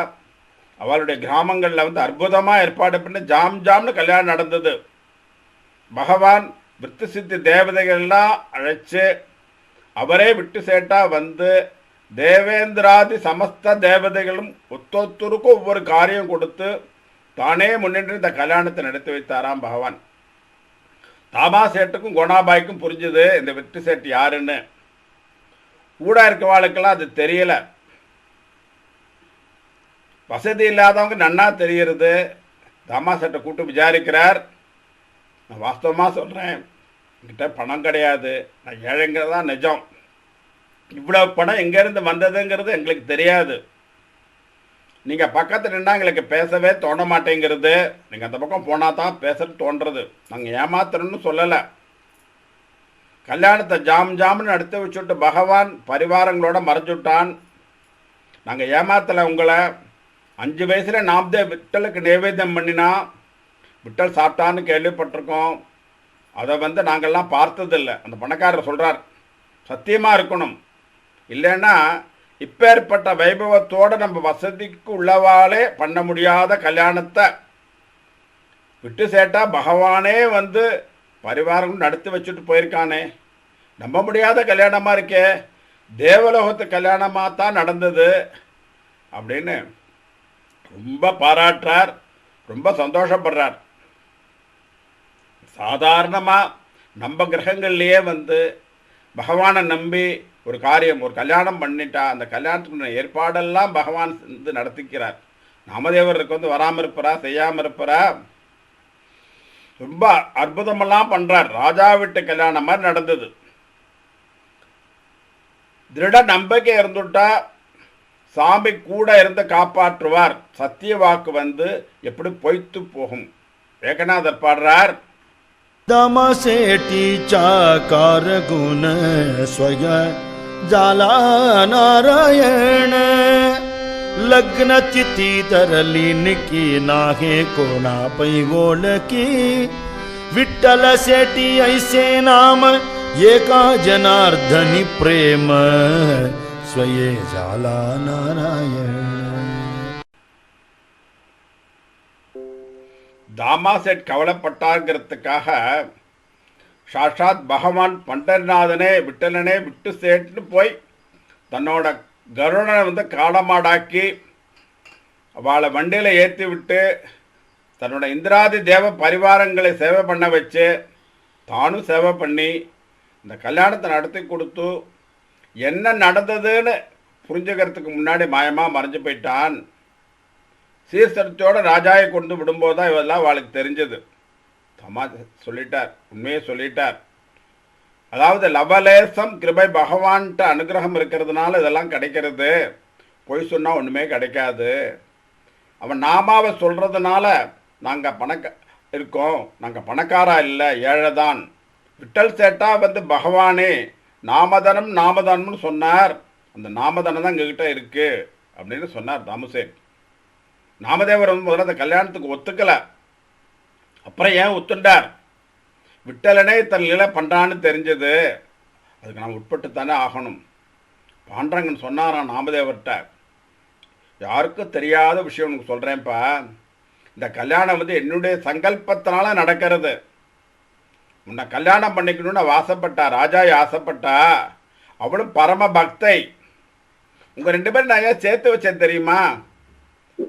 அவளுடைய கிராமங்களில் வந்து அற்புதமாக ஏற்பாடு பண்ணி ஜாம் ஜாம்னு கல்யாணம் நடந்தது. பகவான் விருத்தி சித்தி தேவதைகள்லாம் அழைச்சி அவரே விட்டு சேட்டா வந்து தேவேந்திராதி சமஸ்த தேவதைகளும் ஒத்தொத்தருக்கும் ஒவ்வொரு காரியம் கொடுத்து தானே முன்னின்று இந்த கல்யாணத்தை நடத்தி வைத்தாராம் பகவான். தாமா சேட்டுக்கும் கோணாபாய்க்கும் புரிஞ்சுது இந்த விட்டு சேட்டு யாருன்னு. கூட இருக்கவாளுக்கெல்லாம் அது தெரியல. வசதி இல்லாதவங்க நன்னா தெரிகிறது. தாமா சேட்டை கூட்டு விசாரிக்கிறார். நான் வாஸ்தவமாக சொல்கிறேன், என்கிட்ட பணம் கிடையாது, நான் ஏழைங்கிறது தான் நிஜம். இவ்வளோ பணம் எங்கேருந்து வந்ததுங்கிறது எங்களுக்கு தெரியாது. நீங்கள் பக்கத்தில் நின்னா எங்களுக்கு பேசவே தோண மாட்டேங்கிறது. நீங்கள் அந்த பக்கம் போனால் தான் பேச தோன்றது. நாங்கள் ஏமாத்துறோன்னு சொல்லலை. கல்யாணத்தை ஜாம் ஜாம்னு நடத்தி வச்சுட்டு பகவான் பரிவாரங்களோட மறைஞ்சுட்டான். நாங்கள் ஏமாத்தலை உங்களை. 5 வயசில் நாம்தே விட்டலுக்கு நைவேத்தியம் பண்ணினா விட்டல் சாப்பிட்டான்னு கேள்விப்பட்டிருக்கோம். அதை வந்து நாங்கள்லாம் பார்த்ததில்லை. அந்த பணக்காரர் சொல்கிறார், சத்தியமாக இருக்கணும், இல்லைன்னா இப்பேற்பட்ட வைபவத்தோடு நம்ம வசதிக்கு உள்ளவாளே பண்ண முடியாத கல்யாணத்தை விட்டு சேட்டா பகவானே வந்து பரிவாரம் நடத்தி வச்சுட்டு போயிருக்கானே, நம்ப முடியாத கல்யாணமாக இருக்கே, தேவலோகத்து கல்யாணமாக தான் நடந்தது அப்படின்னு ரொம்ப பாராட்டுறார், ரொம்ப சந்தோஷப்படுறார். சாதாரணமாக நம்ம கிரகங்கள்லேயே வந்து பகவானை நம்பி ஒரு காரியம், ஒரு கல்யாணம் பண்ணிட்டா அந்த கல்யாணத்துக்கு ஏற்பாடெல்லாம் பகவான் வந்து நடத்திக்கிறார். நாமதேவருக்கு வந்து வராமல் இருப்பாரா, செய்யாமல் இருப்பாரா, ரொம்ப அற்புதமெல்லாம் பண்ணுறார். ராஜா வீட்டு கல்யாணம் மாதிரி நடந்தது. திருட நம்பிக்கை இருந்துட்டா சாமி கூட இருந்து காப்பாற்றுவார். சத்திய வாக்கு வந்து எப்படி பொய்த்து போகும். ஏகநாதர் பாடுறார், दामासेटीचा कारगुण स्वय झाला नारायण लग्न तिथी धरली निकी नाहे कोणा पैवोलकी विठ्ठल सेठी ऐसे नाम एका जनार्दनी प्रेम स्वये झाला नारायण. தாமா சேட் கவலைப்பட்டாங்கிறதுக்காக சாட்சாத் பகவான் பண்டரிநாதனே விட்டலனே விட்டு சேட்டுன்னு போய் தன்னோட கருடனை வந்து காலமாடாக்கி அவளை வண்டியில் ஏற்றி விட்டு தன்னோட இந்திராதி தேவ பரிவாரங்களை சேவை பண்ண வச்சு தானும் சேவை பண்ணி இந்த கல்யாணத்தை நடத்தி கொடுத்து என்ன நடந்ததுன்னு புரிஞ்சுக்கிறதுக்கு முன்னாடி மாயமாக மறைஞ்சு போயிட்டான். சீர்திருத்தோட ராஜாவை கொண்டு விடும்போது தான் இவெல்லாம் அவளுக்கு தெரிஞ்சது. தமா சொல்லிட்டார், உண்மையை சொல்லிட்டார். அதாவது லவலேசம் கிருபை பகவான்கிட்ட அனுகிரகம் இருக்கிறதுனால இதெல்லாம் கிடைக்கிறது. பொய் சொன்னால் ஒன்றுமே கிடைக்காது. அவன் நாமாவை சொல்கிறதுனால நாங்கள் இருக்கோம், நாங்கள் பணக்காரா இல்லை, ஏழை தான். விட்டல் சேட்டா வந்து பகவானே நாமதனம் நாமதனம்னு சொன்னார். அந்த நாமதனம் தான் எங்ககிட்ட இருக்குது அப்படின்னு சொன்னார் தாமுசேன். நாமதேவர் வந்து முதல்ல அந்த கல்யாணத்துக்கு ஒத்துக்கலை. அப்புறம் ஏன் ஒத்துண்டார்? விட்டலனே தன் நிலை பண்ணுறான்னு தெரிஞ்சது. அதுக்கு நாம் உட்பட்டு தானே ஆகணும். பாண்டரங்கன் சொன்னாரான் நாமதேவர்கிட்ட, யாருக்கும் தெரியாத விஷயம் உனக்கு சொல்கிறேன்ப்பா. இந்த கல்யாணம் வந்து என்னுடைய சங்கல்பத்தினால நடக்கிறது. உன்னை கல்யாணம் பண்ணிக்கணும்னு ஆசைப்பட்டா, ராஜாயை ஆசைப்பட்டா. அவளும் பரம பக்தை. உங்கள் 2 பேரும் நான் ஏன் சேர்த்து வச்சேன் தெரியுமா?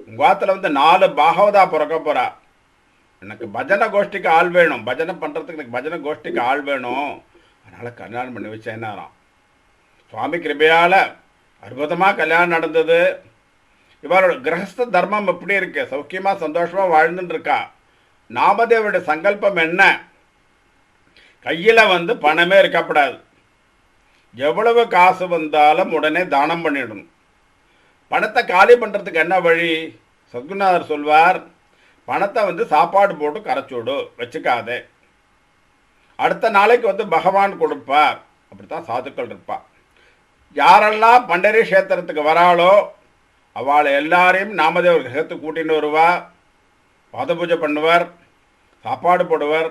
உங்கள் வாத்தில் வந்து 4 பாகவதா பிறக்க போகிறா. எனக்கு பஜனை கோஷ்டிக்கு ஆள் வேணும், பஜனை பண்ணுறதுக்கு எனக்கு பஜனை கோஷ்டிக்கு ஆள் வேணும், அதனால் கல்யாணம் பண்ணி வச்சேன்னாராம். சுவாமி கிருபையால் அற்புதமாக கல்யாணம் நடந்தது. இவரோட கிரகஸ்த தர்மம் எப்படி இருக்கு? சௌக்கியமாக சந்தோஷமாக வாழ்ந்துட்டு இருக்கா. நாமதேவருடைய சங்கல்பம் என்ன? கையில் வந்து பணமே இருக்கப்படாது. எவ்வளவு காசு வந்தாலும் உடனே தானம் பண்ணிடணும். பணத்தை காலி பண்ணுறதுக்கு என்ன வழி? சத்குருநாதர் சொல்வார், பணத்தை வந்து சாப்பாடு போட்டு கரைச்சோடு வச்சுக்காதே, அடுத்த நாளைக்கு வந்து பகவான் கொடுப்பார். அப்படித்தான் சாதுக்கள் இருப்பார். யாரெல்லாம் பண்டரி கஷேத்திரத்துக்கு வராளோ அவளை எல்லாரையும் நாமதேவர் கிரகத்துக்கு கூட்டின்னு வருவா. பாத பூஜை பண்ணுவார், சாப்பாடு போடுவார்,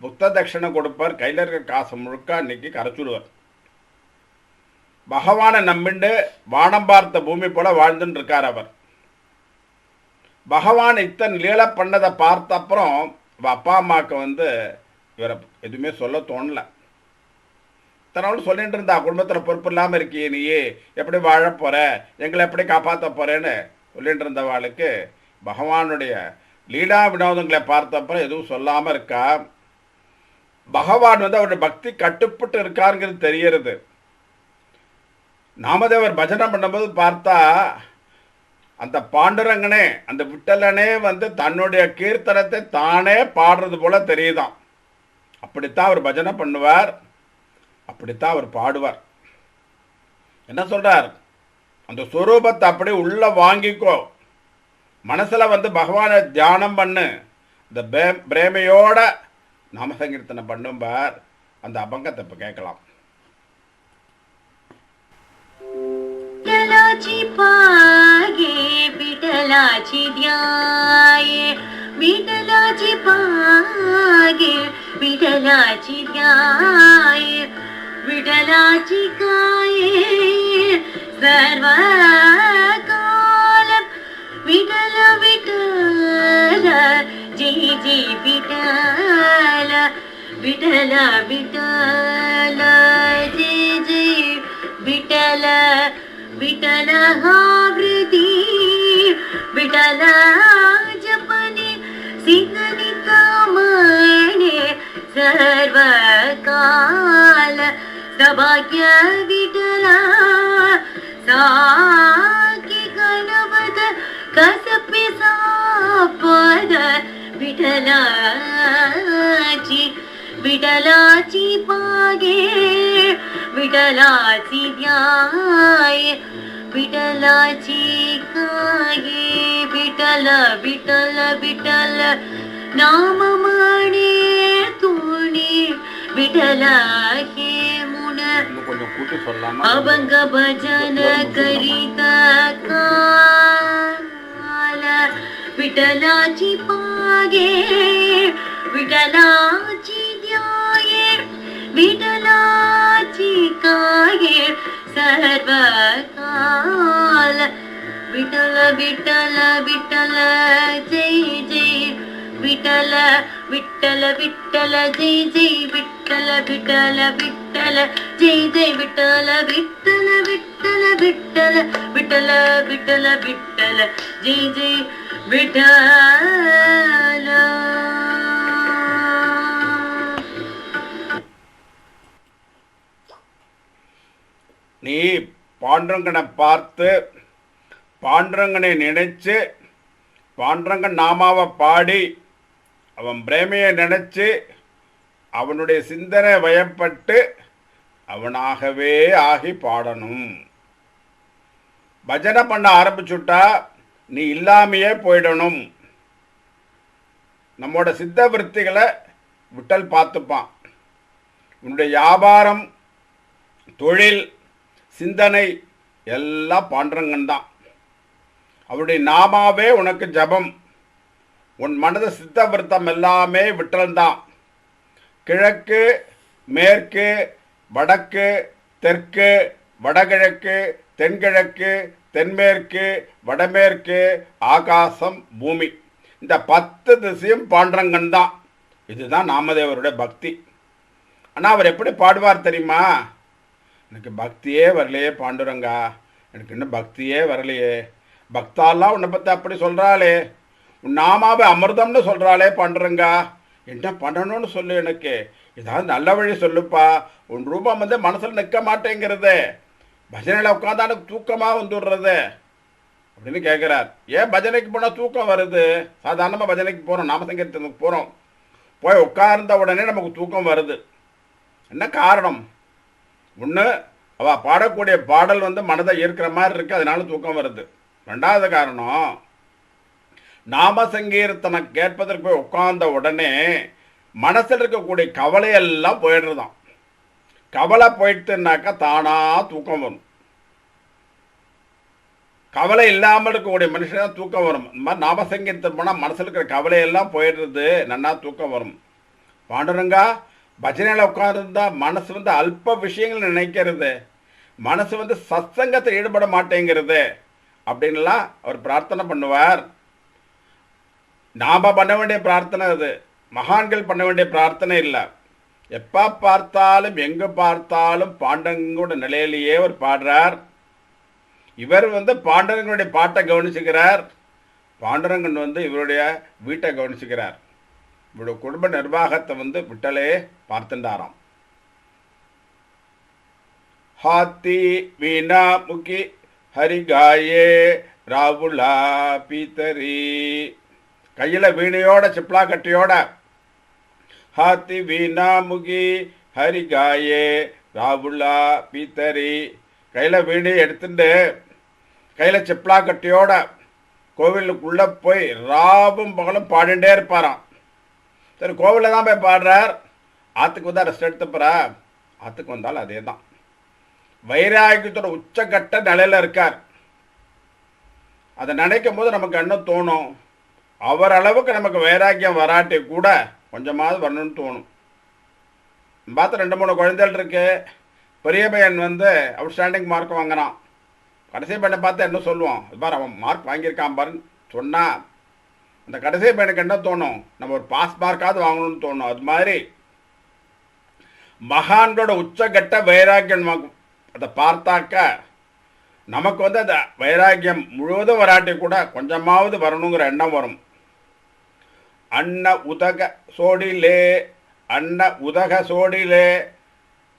புத்த தட்சணை கொடுப்பார். கையில் இருக்கிற காசு முழுக்க அன்னைக்கு கரைச்சுடுவார். பகவானை நம்பிண்டு வானம் பார்த்த பூமி போல வாழ்ந்துட்டு இருக்கார் அவர். பகவான் இத்தனை லீலை பண்ணதை பார்த்த அப்புறம் அப்பா அம்மாவுக்கு வந்து இவரை எதுவுமே சொல்ல தோணலை. இத்தனை சொல்லிட்டு இருந்தா, குடும்பத்தில் பொறுப்பு இல்லாமல் இருக்கியே, நீயே எப்படி வாழ போகிற, எங்களை எப்படி காப்பாற்ற போகிறேன்னு சொல்லிட்டு இருந்தவாளுக்கு பகவானுடைய லீலா வினோதங்களை பார்த்தப்பறம் எதுவும் சொல்லாமல் இருக்கா. பகவான் வந்து அவருடைய பக்தி கட்டுப்பட்டு இருக்காருங்கிறது தெரியறது. நாமதேவர் பஜனை பண்ணும்போது பார்த்தா அந்த பாண்டுரங்கனே, அந்த விட்டலனே வந்து தன்னுடைய கீர்த்தனத்தை தானே பாடுறது போல தெரியுதான். அப்படித்தான் அவர் பஜனை பண்ணுவார், அப்படித்தான் அவர் பாடுவார். என்ன சொல்றார்? அந்த ஸ்வரூபத்தை அப்படியே உள்ள வாங்கிக்கோ, மனசுல வந்து பகவானை தியானம் பண்ணு, இந்த பிரேமையோட நாமசங்கீர்த்தனை பண்ணும்பார். அந்த அபங்கத்தை இப்போ கேட்கலாம். विठलाची पागे विठलाची ध्याये, विठलाची पागे विठलाची ध्याये, विठलाची काये सर्व काल विठल विठल जय जय विठल विठल विठल जय जय विठल विठल हावृती विठल जपने सिंगनी कामणे सर्व काल सभाग्य विठल साकी गणपत कसपे सापद विठलाची विठलाची पागे विठलाची ध्याय विठलाची काये विठल विठल विठल नाम म्हणे तुणी विठला हे मुन இன்னும் கொஞ்சம் கூட்டி சொல்லலாமா? அபங்க பஜன கரித கால விட்டலாச்சி பாகே விட்டலாச்சி தியாயே விட்டலாச்சி காயே சர்வ கால விட்டல விட்டல விட்டல ஜெய் ஜெய் விட்டல விட்டல விட்டல ஜெய் ஜெய் விட்டல விட்டல விட்டல ஜெய் ஜெய் விட்டல விட்டல விட்டல விட்டல விட்டல விட்டல விட்டல ஜெய் ஜெய் விட்டல. நீ பாண்டரங்கனை பார்த்து பாண்டரங்கனை நினைச்சு பாண்டரங்கன் நாமாவை பாடி அவன் பிரேமையை நினைச்சு அவனுடைய சிந்தனை வயப்பட்டு அவனாகவே ஆகி பாடணும். பஜனை பண்ண ஆரம்பிச்சுட்டா நீ இல்லாமையே போயிடணும். நம்மோட சித்த விருத்திகளை விட்டல் பார்த்துப்பான். உன்னுடைய வியாபாரம், தொழில், சிந்தனை எல்லாம் பாண்டரங்கன் தான். அவருடைய நாமாவே உனக்கு ஜபம். உன் மனது சித்த விருத்தம் எல்லாமே விட்டல்தான். கிழக்கு, மேற்கு, வடக்கு, தெற்கு, வடகிழக்கு, தென்கிழக்கு, தென்மேற்கு, வடமேற்கு, ஆகாசம், பூமி, இந்த 10 திசையும் பாண்டரங்கன் தான். இதுதான் நாமதேவருடைய பக்தி. ஆனால் அவர் எப்படி பாடுவார் தெரியுமா? எனக்கு பக்தியே வரலையே பாண்டுரங்கா, எனக்கு இன்னும் பக்தியே வரலையே. பக்தாலாம் உன்னை பற்றி அப்படி சொல்கிறாளே, உன் நாமாவை அமிர்தம்னு சொல்கிறாளே பாண்டுரங்கா, என்ன பண்ணணும்னு சொல்லு, எனக்கு ஏதாவது நல்ல வழி சொல்லுப்பா. உன் ரூபம் வந்து மனசில் நிற்க மாட்டேங்கிறது, பஜனையில் உட்காந்தா எனக்கு தூக்கமாக வந்துடுறது அப்படின்னு கேட்குறார். ஏன் பஜனைக்கு போனால் தூக்கம் வருது? சாதாரணமாக பஜனைக்கு போகிறோம், நாமசங்கீர்த்தனுக்கு போகிறோம், போய் உட்கார்ந்த உடனே நமக்கு தூக்கம் வருது. என்ன காரணம்? ஒன்று, அவள் பாடக்கூடிய பாடல் வந்து மனதை ஈர்க்கிற மாதிரி இருக்குது, அதனால தூக்கம் வருது. ரெண்டாவது காரணம், நாம சங்கீர்த்தனை கேட்பதற்கு போய் உட்கார்ந்த உடனே மனசில் இருக்கக்கூடிய கவலையெல்லாம் போயிடுறதாம். கவலை போயிட்டுனாக்கா தானா தூக்கம் வரும். கவலை இல்லாமல் இருக்கக்கூடிய மனுஷன் தூக்கம் வரும். இந்த மாதிரி நாம சங்கீர்த்தம் போனால் மனசில் இருக்கிற கவலையெல்லாம் போயிடுறது, நன்னா தூக்கம் வரும். பாண்டுரங்கா, பஜனையில் உட்கார்ந்துருந்தா மனசு வந்து அல்ப விஷயங்கள் நினைக்கிறது, மனசு வந்து சத்சங்கத்தில் ஈடுபட மாட்டேங்கிறது அப்படின்லாம் அவர் பிரார்த்தனை பண்ணுவார். நாம் பண்ண வேண்டிய பிரார்த்தனை அது, மகான்கள் பண்ண வேண்டிய பிரார்த்தனை இல்லை. எப்போ பார்த்தாலும் எங்கே பார்த்தாலும் பாண்டரங்கோட நிலையிலேயே அவர் பாடுறார். இவர் வந்து பாண்டரங்கனுடைய பாட்டை கவனிச்சுக்கிறார், பாண்டரங்கன் வந்து இவருடைய வீட்டை கவனிச்சுக்கிறார். இவருடைய குடும்ப நிர்வாகத்தை வந்து விட்டலே பார்த்துட்டாராம். ஹாத்தி வீணா முகி ஹரிகாயே ராவுலா பீத்தரி, கையில் வீணையோட சிப்ளா கட்டியோட, ஹாத்தி வீணா முகி ஹரிகாயே ராவுலா பீத்தரி, கையில் வீணையை எடுத்துட்டு கையில் சிப்ளா கட்டியோட கோவிலுக்குள்ளே போய் ராவும் பகலும் பாடிண்டே இருப்பாராம். சரி, கோவிலில் தான் போய் பாடுறார், ஆற்றுக்கு வந்தால் ரெஸ்ட் எடுத்துப்பறா, ஆற்றுக்கு வந்தாலும் அதே தான். வைராகியத்தோட உச்சக்கட்ட நிலையில் இருக்கார். அதை நினைக்கும் போது நமக்கு என்ன தோணும்? அவர் அளவுக்கு நமக்கு வைராக்கியம் வராட்டி கூட கொஞ்சமாவது வரணும்னு தோணும். பார்த்து 2-3 குழந்தைகள் இருக்கு. பெரிய பையன் வந்து அவுட்ஸ்டாண்டிங் மார்க் வாங்கினான். கடைசி பையனை பார்த்து என்ன சொல்லுவோம்? அது பாரு, அவன் மார்க் வாங்கியிருக்கான் பாருன்னு சொன்னால் அந்த கடைசி பையனுக்கு என்ன தோணும்? நம்ம ஒரு பாஸ் மார்க்காவது வாங்கணும்னு தோணும். அது மாதிரி மகான்களோட உச்சகட்ட வைராக்கியம் அதை பார்த்தாக்க நமக்கு வந்து அந்த வைராக்கியம் முழுவதும் வராட்டி கூட கொஞ்சமாவது வரணுங்கிற எண்ணம் வரும். அன்ன உதக சோடிலே, அன்ன உதக சோடிலே,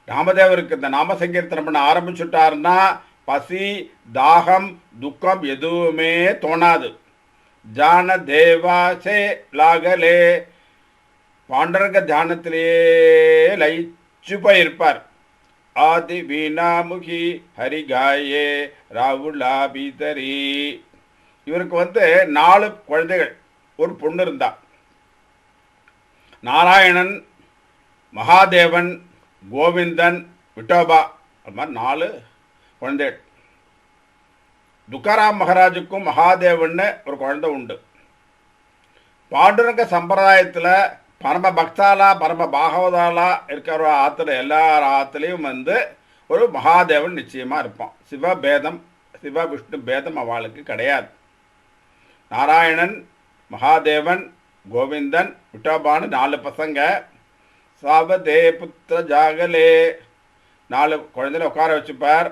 ராமதேவருக்கு இந்த நாம சங்கீர்த்தனம் பண்ண ஆரம்பிச்சுட்டாருன்னா பசி, தாகம், துக்கம் எதுவுமே தோணாது. ஜான தேவாசே லாகலே, பாண்டரங்க தியானத்திலேயே லயிச்சு போயிருப்பார். ஆதி வீணாமுகி ஹரிகாயே ராவுலா பீதரி. இவருக்கு வந்து 4 குழந்தைகள், ஒரு பொண்ணு இருந்தா. நாராயணன், மகாதேவன், கோவிந்தன், விட்டோபா, அது மாதிரி 4 குழந்தை. துக்காராம் மகாராஜுக்கும் மகாதேவன்னு ஒரு குழந்தை உண்டு. பாண்டுரங்க சம்பிரதாயத்தில் பரம பக்தாலா பரம பாகவதாலா இருக்கிற ஆற்றுல எல்லார் ஆற்றுலையும் வந்து ஒரு மகாதேவன் நிச்சயமாக இருப்பான். சிவபேதம் சிவ விஷ்ணு பேதம் அவளுக்கு கிடையாது. நாராயணன், மகாதேவன், கோவிந்தன், விட்டோபான்னு 4 பசங்க. சாவதே புத்திர ஜாகலே 4 குழந்தையில உட்கார வச்சுப்பார்.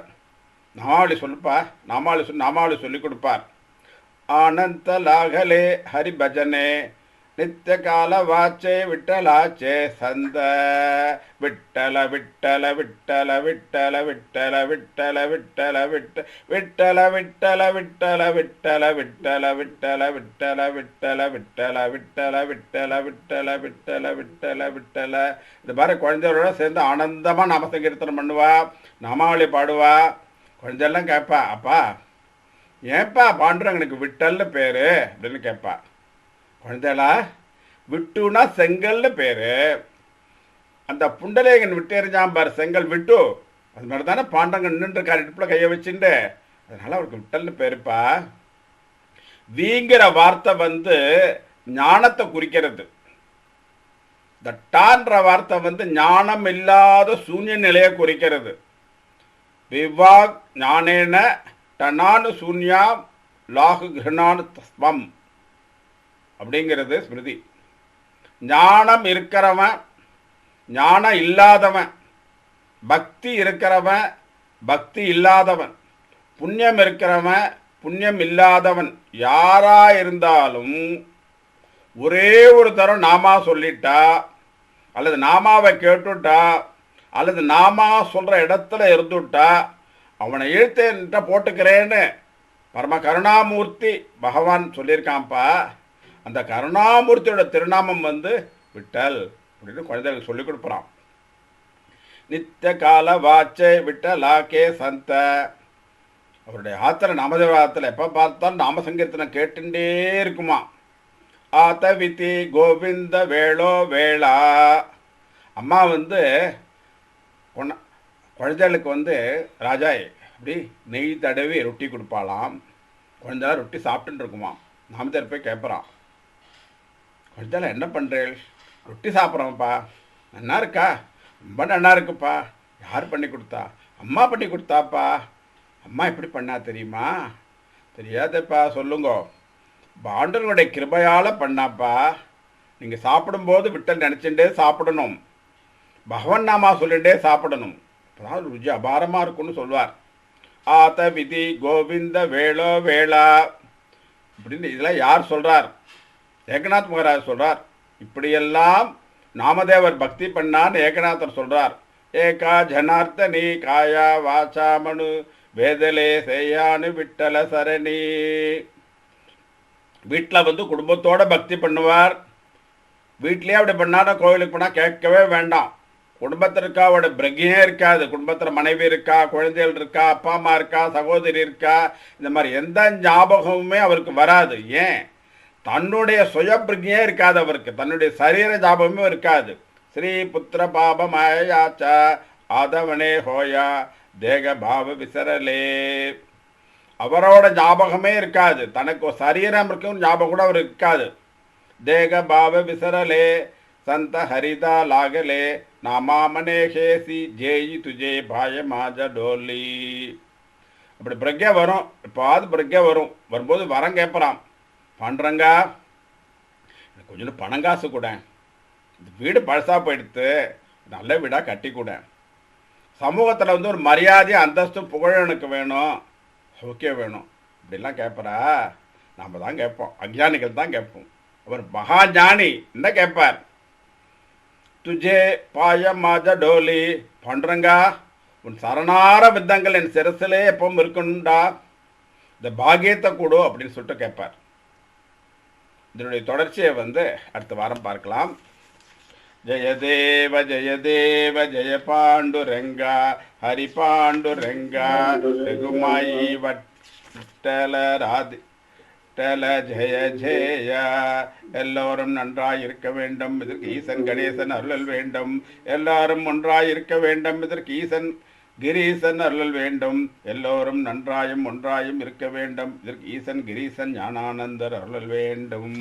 நாமாவளி சொல்லுப்பா, நாமாவளி சொல்லி கொடுப்பார். ஆனந்த லாகலே ஹரி பஜனே நித்திய கால வாச்சே விட்டலாச்சே சந்த விட்டல விட்டல விட்டல விட்டல விட்டல விட்டல விட்டல விட்ட விட்டல விட்டல விட்டல விட்டல விட்டல விட்டல விட்டல விட்டல விட்டல விட்டல விட்டல விட்டல விட்டல விட்டல விட்டல. இது மாதிரி குழந்தைகளோட சேர்ந்து ஆனந்தமாக நாம சங்கீர்த்தனம் பண்ணுவா, நாமாவளி பாடுவா. குழந்தையெல்லாம் கேட்பா, அப்பா ஏன்பா பாண்டுரங்கனுக்கு விட்டல்னு பேர் அப்படின்னு கேட்பா. குழந்தைகளா, விட்டுனா செங்கல்னு பேர். அந்த புண்டலேகன் விட்டு எறிஞ்சான் பாரு செங்கல் விட்டு, அது மாதிரி தானே பாண்டரங்கன் நின்றுருக்கார் இடுப்பில் கையை வச்சுட்டு, அதனால அவருக்கு விட்டல்னு பேருப்பா. வீங்கிற வார்த்தை வந்து ஞானத்தை குறிக்கிறது. இந்த டான்ற வார்த்தை வந்து ஞானம் இல்லாத சூன்ய நிலையை குறிக்கிறது. விவாக் ஞானேன டனானு சூன்யாம் லாகு கிருணானு தஸ்வம் அப்படிங்கிறது ஸ்மிருதி. ஞானம் இருக்கிறவன், ஞானம் இல்லாதவன், பக்தி இருக்கிறவன், பக்தி இல்லாதவன், புண்ணியம் இருக்கிறவன், புண்ணியம் இல்லாதவன் யாரா இருந்தாலும் ஒரே ஒரு தரம் நாமா சொல்லிட்டா அல்லது நாமாவை கேட்டுட்டா அல்லது நாமா சொல்கிற இடத்துல இருந்துட்டா அவனை இழுத்த போட்டுக்கிறேன்னு பரம கருணாமூர்த்தி பகவான் சொல்லியிருக்கான்ப்பா. அந்த கருணாமூர்த்தியோட திருநாமம் வந்து விட்டல் அப்படின்னு குழந்தைகளுக்கு சொல்லிக் கொடுக்குறான். நித்திய கால வாச்சை விட்டலாக்கே சந்த. அவருடைய ஆத்திர நாமதேவ ஆத்துல எப்போ பார்த்தாலும் நாம சங்கீர்த்தனம் கேட்டுட்டே இருக்குமா. ஆத்த விதி கோவிந்த வேளோ வேளா. அம்மா வந்து குழந்தைகளுக்கு வந்து ராஜா அப்படி நெய் தடவி ரொட்டி கொடுப்பாளாம். குழந்தை ரொட்டி சாப்பிட்டுன்னு இருக்குமா. நாமதேவர் போய் கேட்குறான், குழந்தைல என்ன பண்ணுறேன்? ரொட்டி சாப்பிட்றோம்ப்பா, நல்லா இருக்கா? ரொம்ப நல்லா இருக்குப்பா. யார் பண்ணி கொடுத்தா? அம்மா பண்ணி கொடுத்தாப்பா. அம்மா எப்படி பண்ணா தெரியுமா? தெரியாதப்பா, சொல்லுங்க. பாண்டனுடைய கிருபையால் பண்ணாப்பா. நீங்கள் சாப்பிடும்போது விட்டல் நினச்சிட்டே சாப்பிடணும், பகவன் நாமா சொல்லிட்டே சாப்பிடணும், அப்போதான் ருச்சி அபாரமாக இருக்கும்னு சொல்வார். ஆத்த விதி கோவிந்த வேளோ வேளா அப்படின்னு இதெல்லாம் யார் சொல்கிறார்? ஏகநாத் மகாராஜ் சொல்கிறார். இப்படியெல்லாம் நாமதேவர் பக்தி பண்ணான்னு ஏகநாதர் சொல்கிறார். ஏகா ஜனார்த்தனி காயா வாச்சா மனு வேதலே செய்யானு விட்டல சரணி. வீட்டில் வந்து குடும்பத்தோடு பக்தி பண்ணுவார். வீட்லேயே அப்படி பண்ணாத கோவிலுக்கு போனால் கேட்கவே வேண்டாம். குடும்பத்தில் இருக்கா அவரோட பிரகையே இருக்காது. குடும்பத்தில் மனைவி இருக்கா, குழந்தைகள் இருக்கா, அப்பா அம்மா இருக்கா, சகோதரி இருக்கா, இந்த மாதிரி எந்த ஞாபகமுமே அவருக்கு வராது. ஏன்? தன்னுடைய சுய பிரகையே இருக்காது அவருக்கு, தன்னுடைய சரீர ஞாபகமும் இருக்காது. ஸ்ரீ புத்திர பாப மாயாச்ச ஆதவனே ஹோயா தேக பாவ விசரலே. அவரோட ஞாபகமே இருக்காது. தனக்கு சரீரம் இருக்கும் ஞாபகம் கூட அவர் இருக்காது. தேக பாவ விசரலே संत हरिदा लागले नामा मने खेसी जेई तुझे भाय माज डोली. அப்படி பிரக்யா வரும். எப்பாவது பிரக்யா வரும். வரும்போது வரம் கேட்பறான். பாண்டுரங்கா எனக்கு கொஞ்சம் பணம் காசு கூட, இந்த வீடு பழசா போயிடுத்து, நல்ல வீடாக கட்டி கூட, சமூகத்தில் வந்து ஒரு மரியாதை அந்தஸ்தும் புகழ் எனக்கு வேணும், சௌக்கியம் வேணும், இப்படிலாம் கேட்பறா. நாம் தான் கேட்போம், அஞ்ஞானிகள் தான் கேட்போம். அவர் மகா ஞானி என்ன கேட்பார்? துஜே பாய மாஜ டோலி. பாண்டுரங்கா உன் சரணார வித்தங்கள் என் சிரசிலே எப்பவும் இருக்கணும்டா, இந்த பாகியத்தை கூடு அப்படின்னு சொல்லிட்டு கேட்பார். இதனுடைய தொடர்ச்சியை வந்து அடுத்த வாரம் பார்க்கலாம். ஜெயதேவ ஜெயதேவ ஜெய பாண்டுரங்கா ஹரி பாண்டுரங்கா ரகுமாயி வட்டல ராதி விட்டல ஜெய ஜெய. எல்லோரும் நன்றாய் இருக்க வேண்டும், இதற்கு ஈசன் கணேசன் அருளல் வேண்டும். எல்லாரும் ஒன்றாய் இருக்க வேண்டும், இதற்கு ஈசன் கிரீசன் அருளல் வேண்டும். எல்லோரும் நன்றாயும் ஒன்றாயும் இருக்க வேண்டும், இதற்கு ஈசன் கிரீசன் ஞானானந்தர் அருளல் வேண்டும்.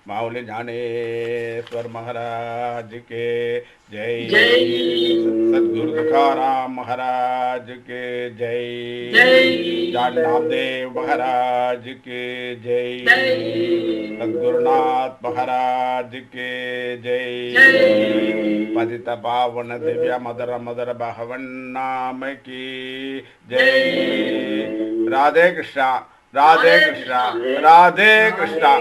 माऊली ज्ञानेश्वर महाराज के जय। सद्गुरु तुकाराम महाराज के जय। जान नामदेव महाराज के जय। सद्गुरुनाथ महाराज के जय। पतित पावन दिव्य मदर मदर भगवन नाम की जय। राधे कृष्णा, राधे कृष्णा, राधे कृष्णा।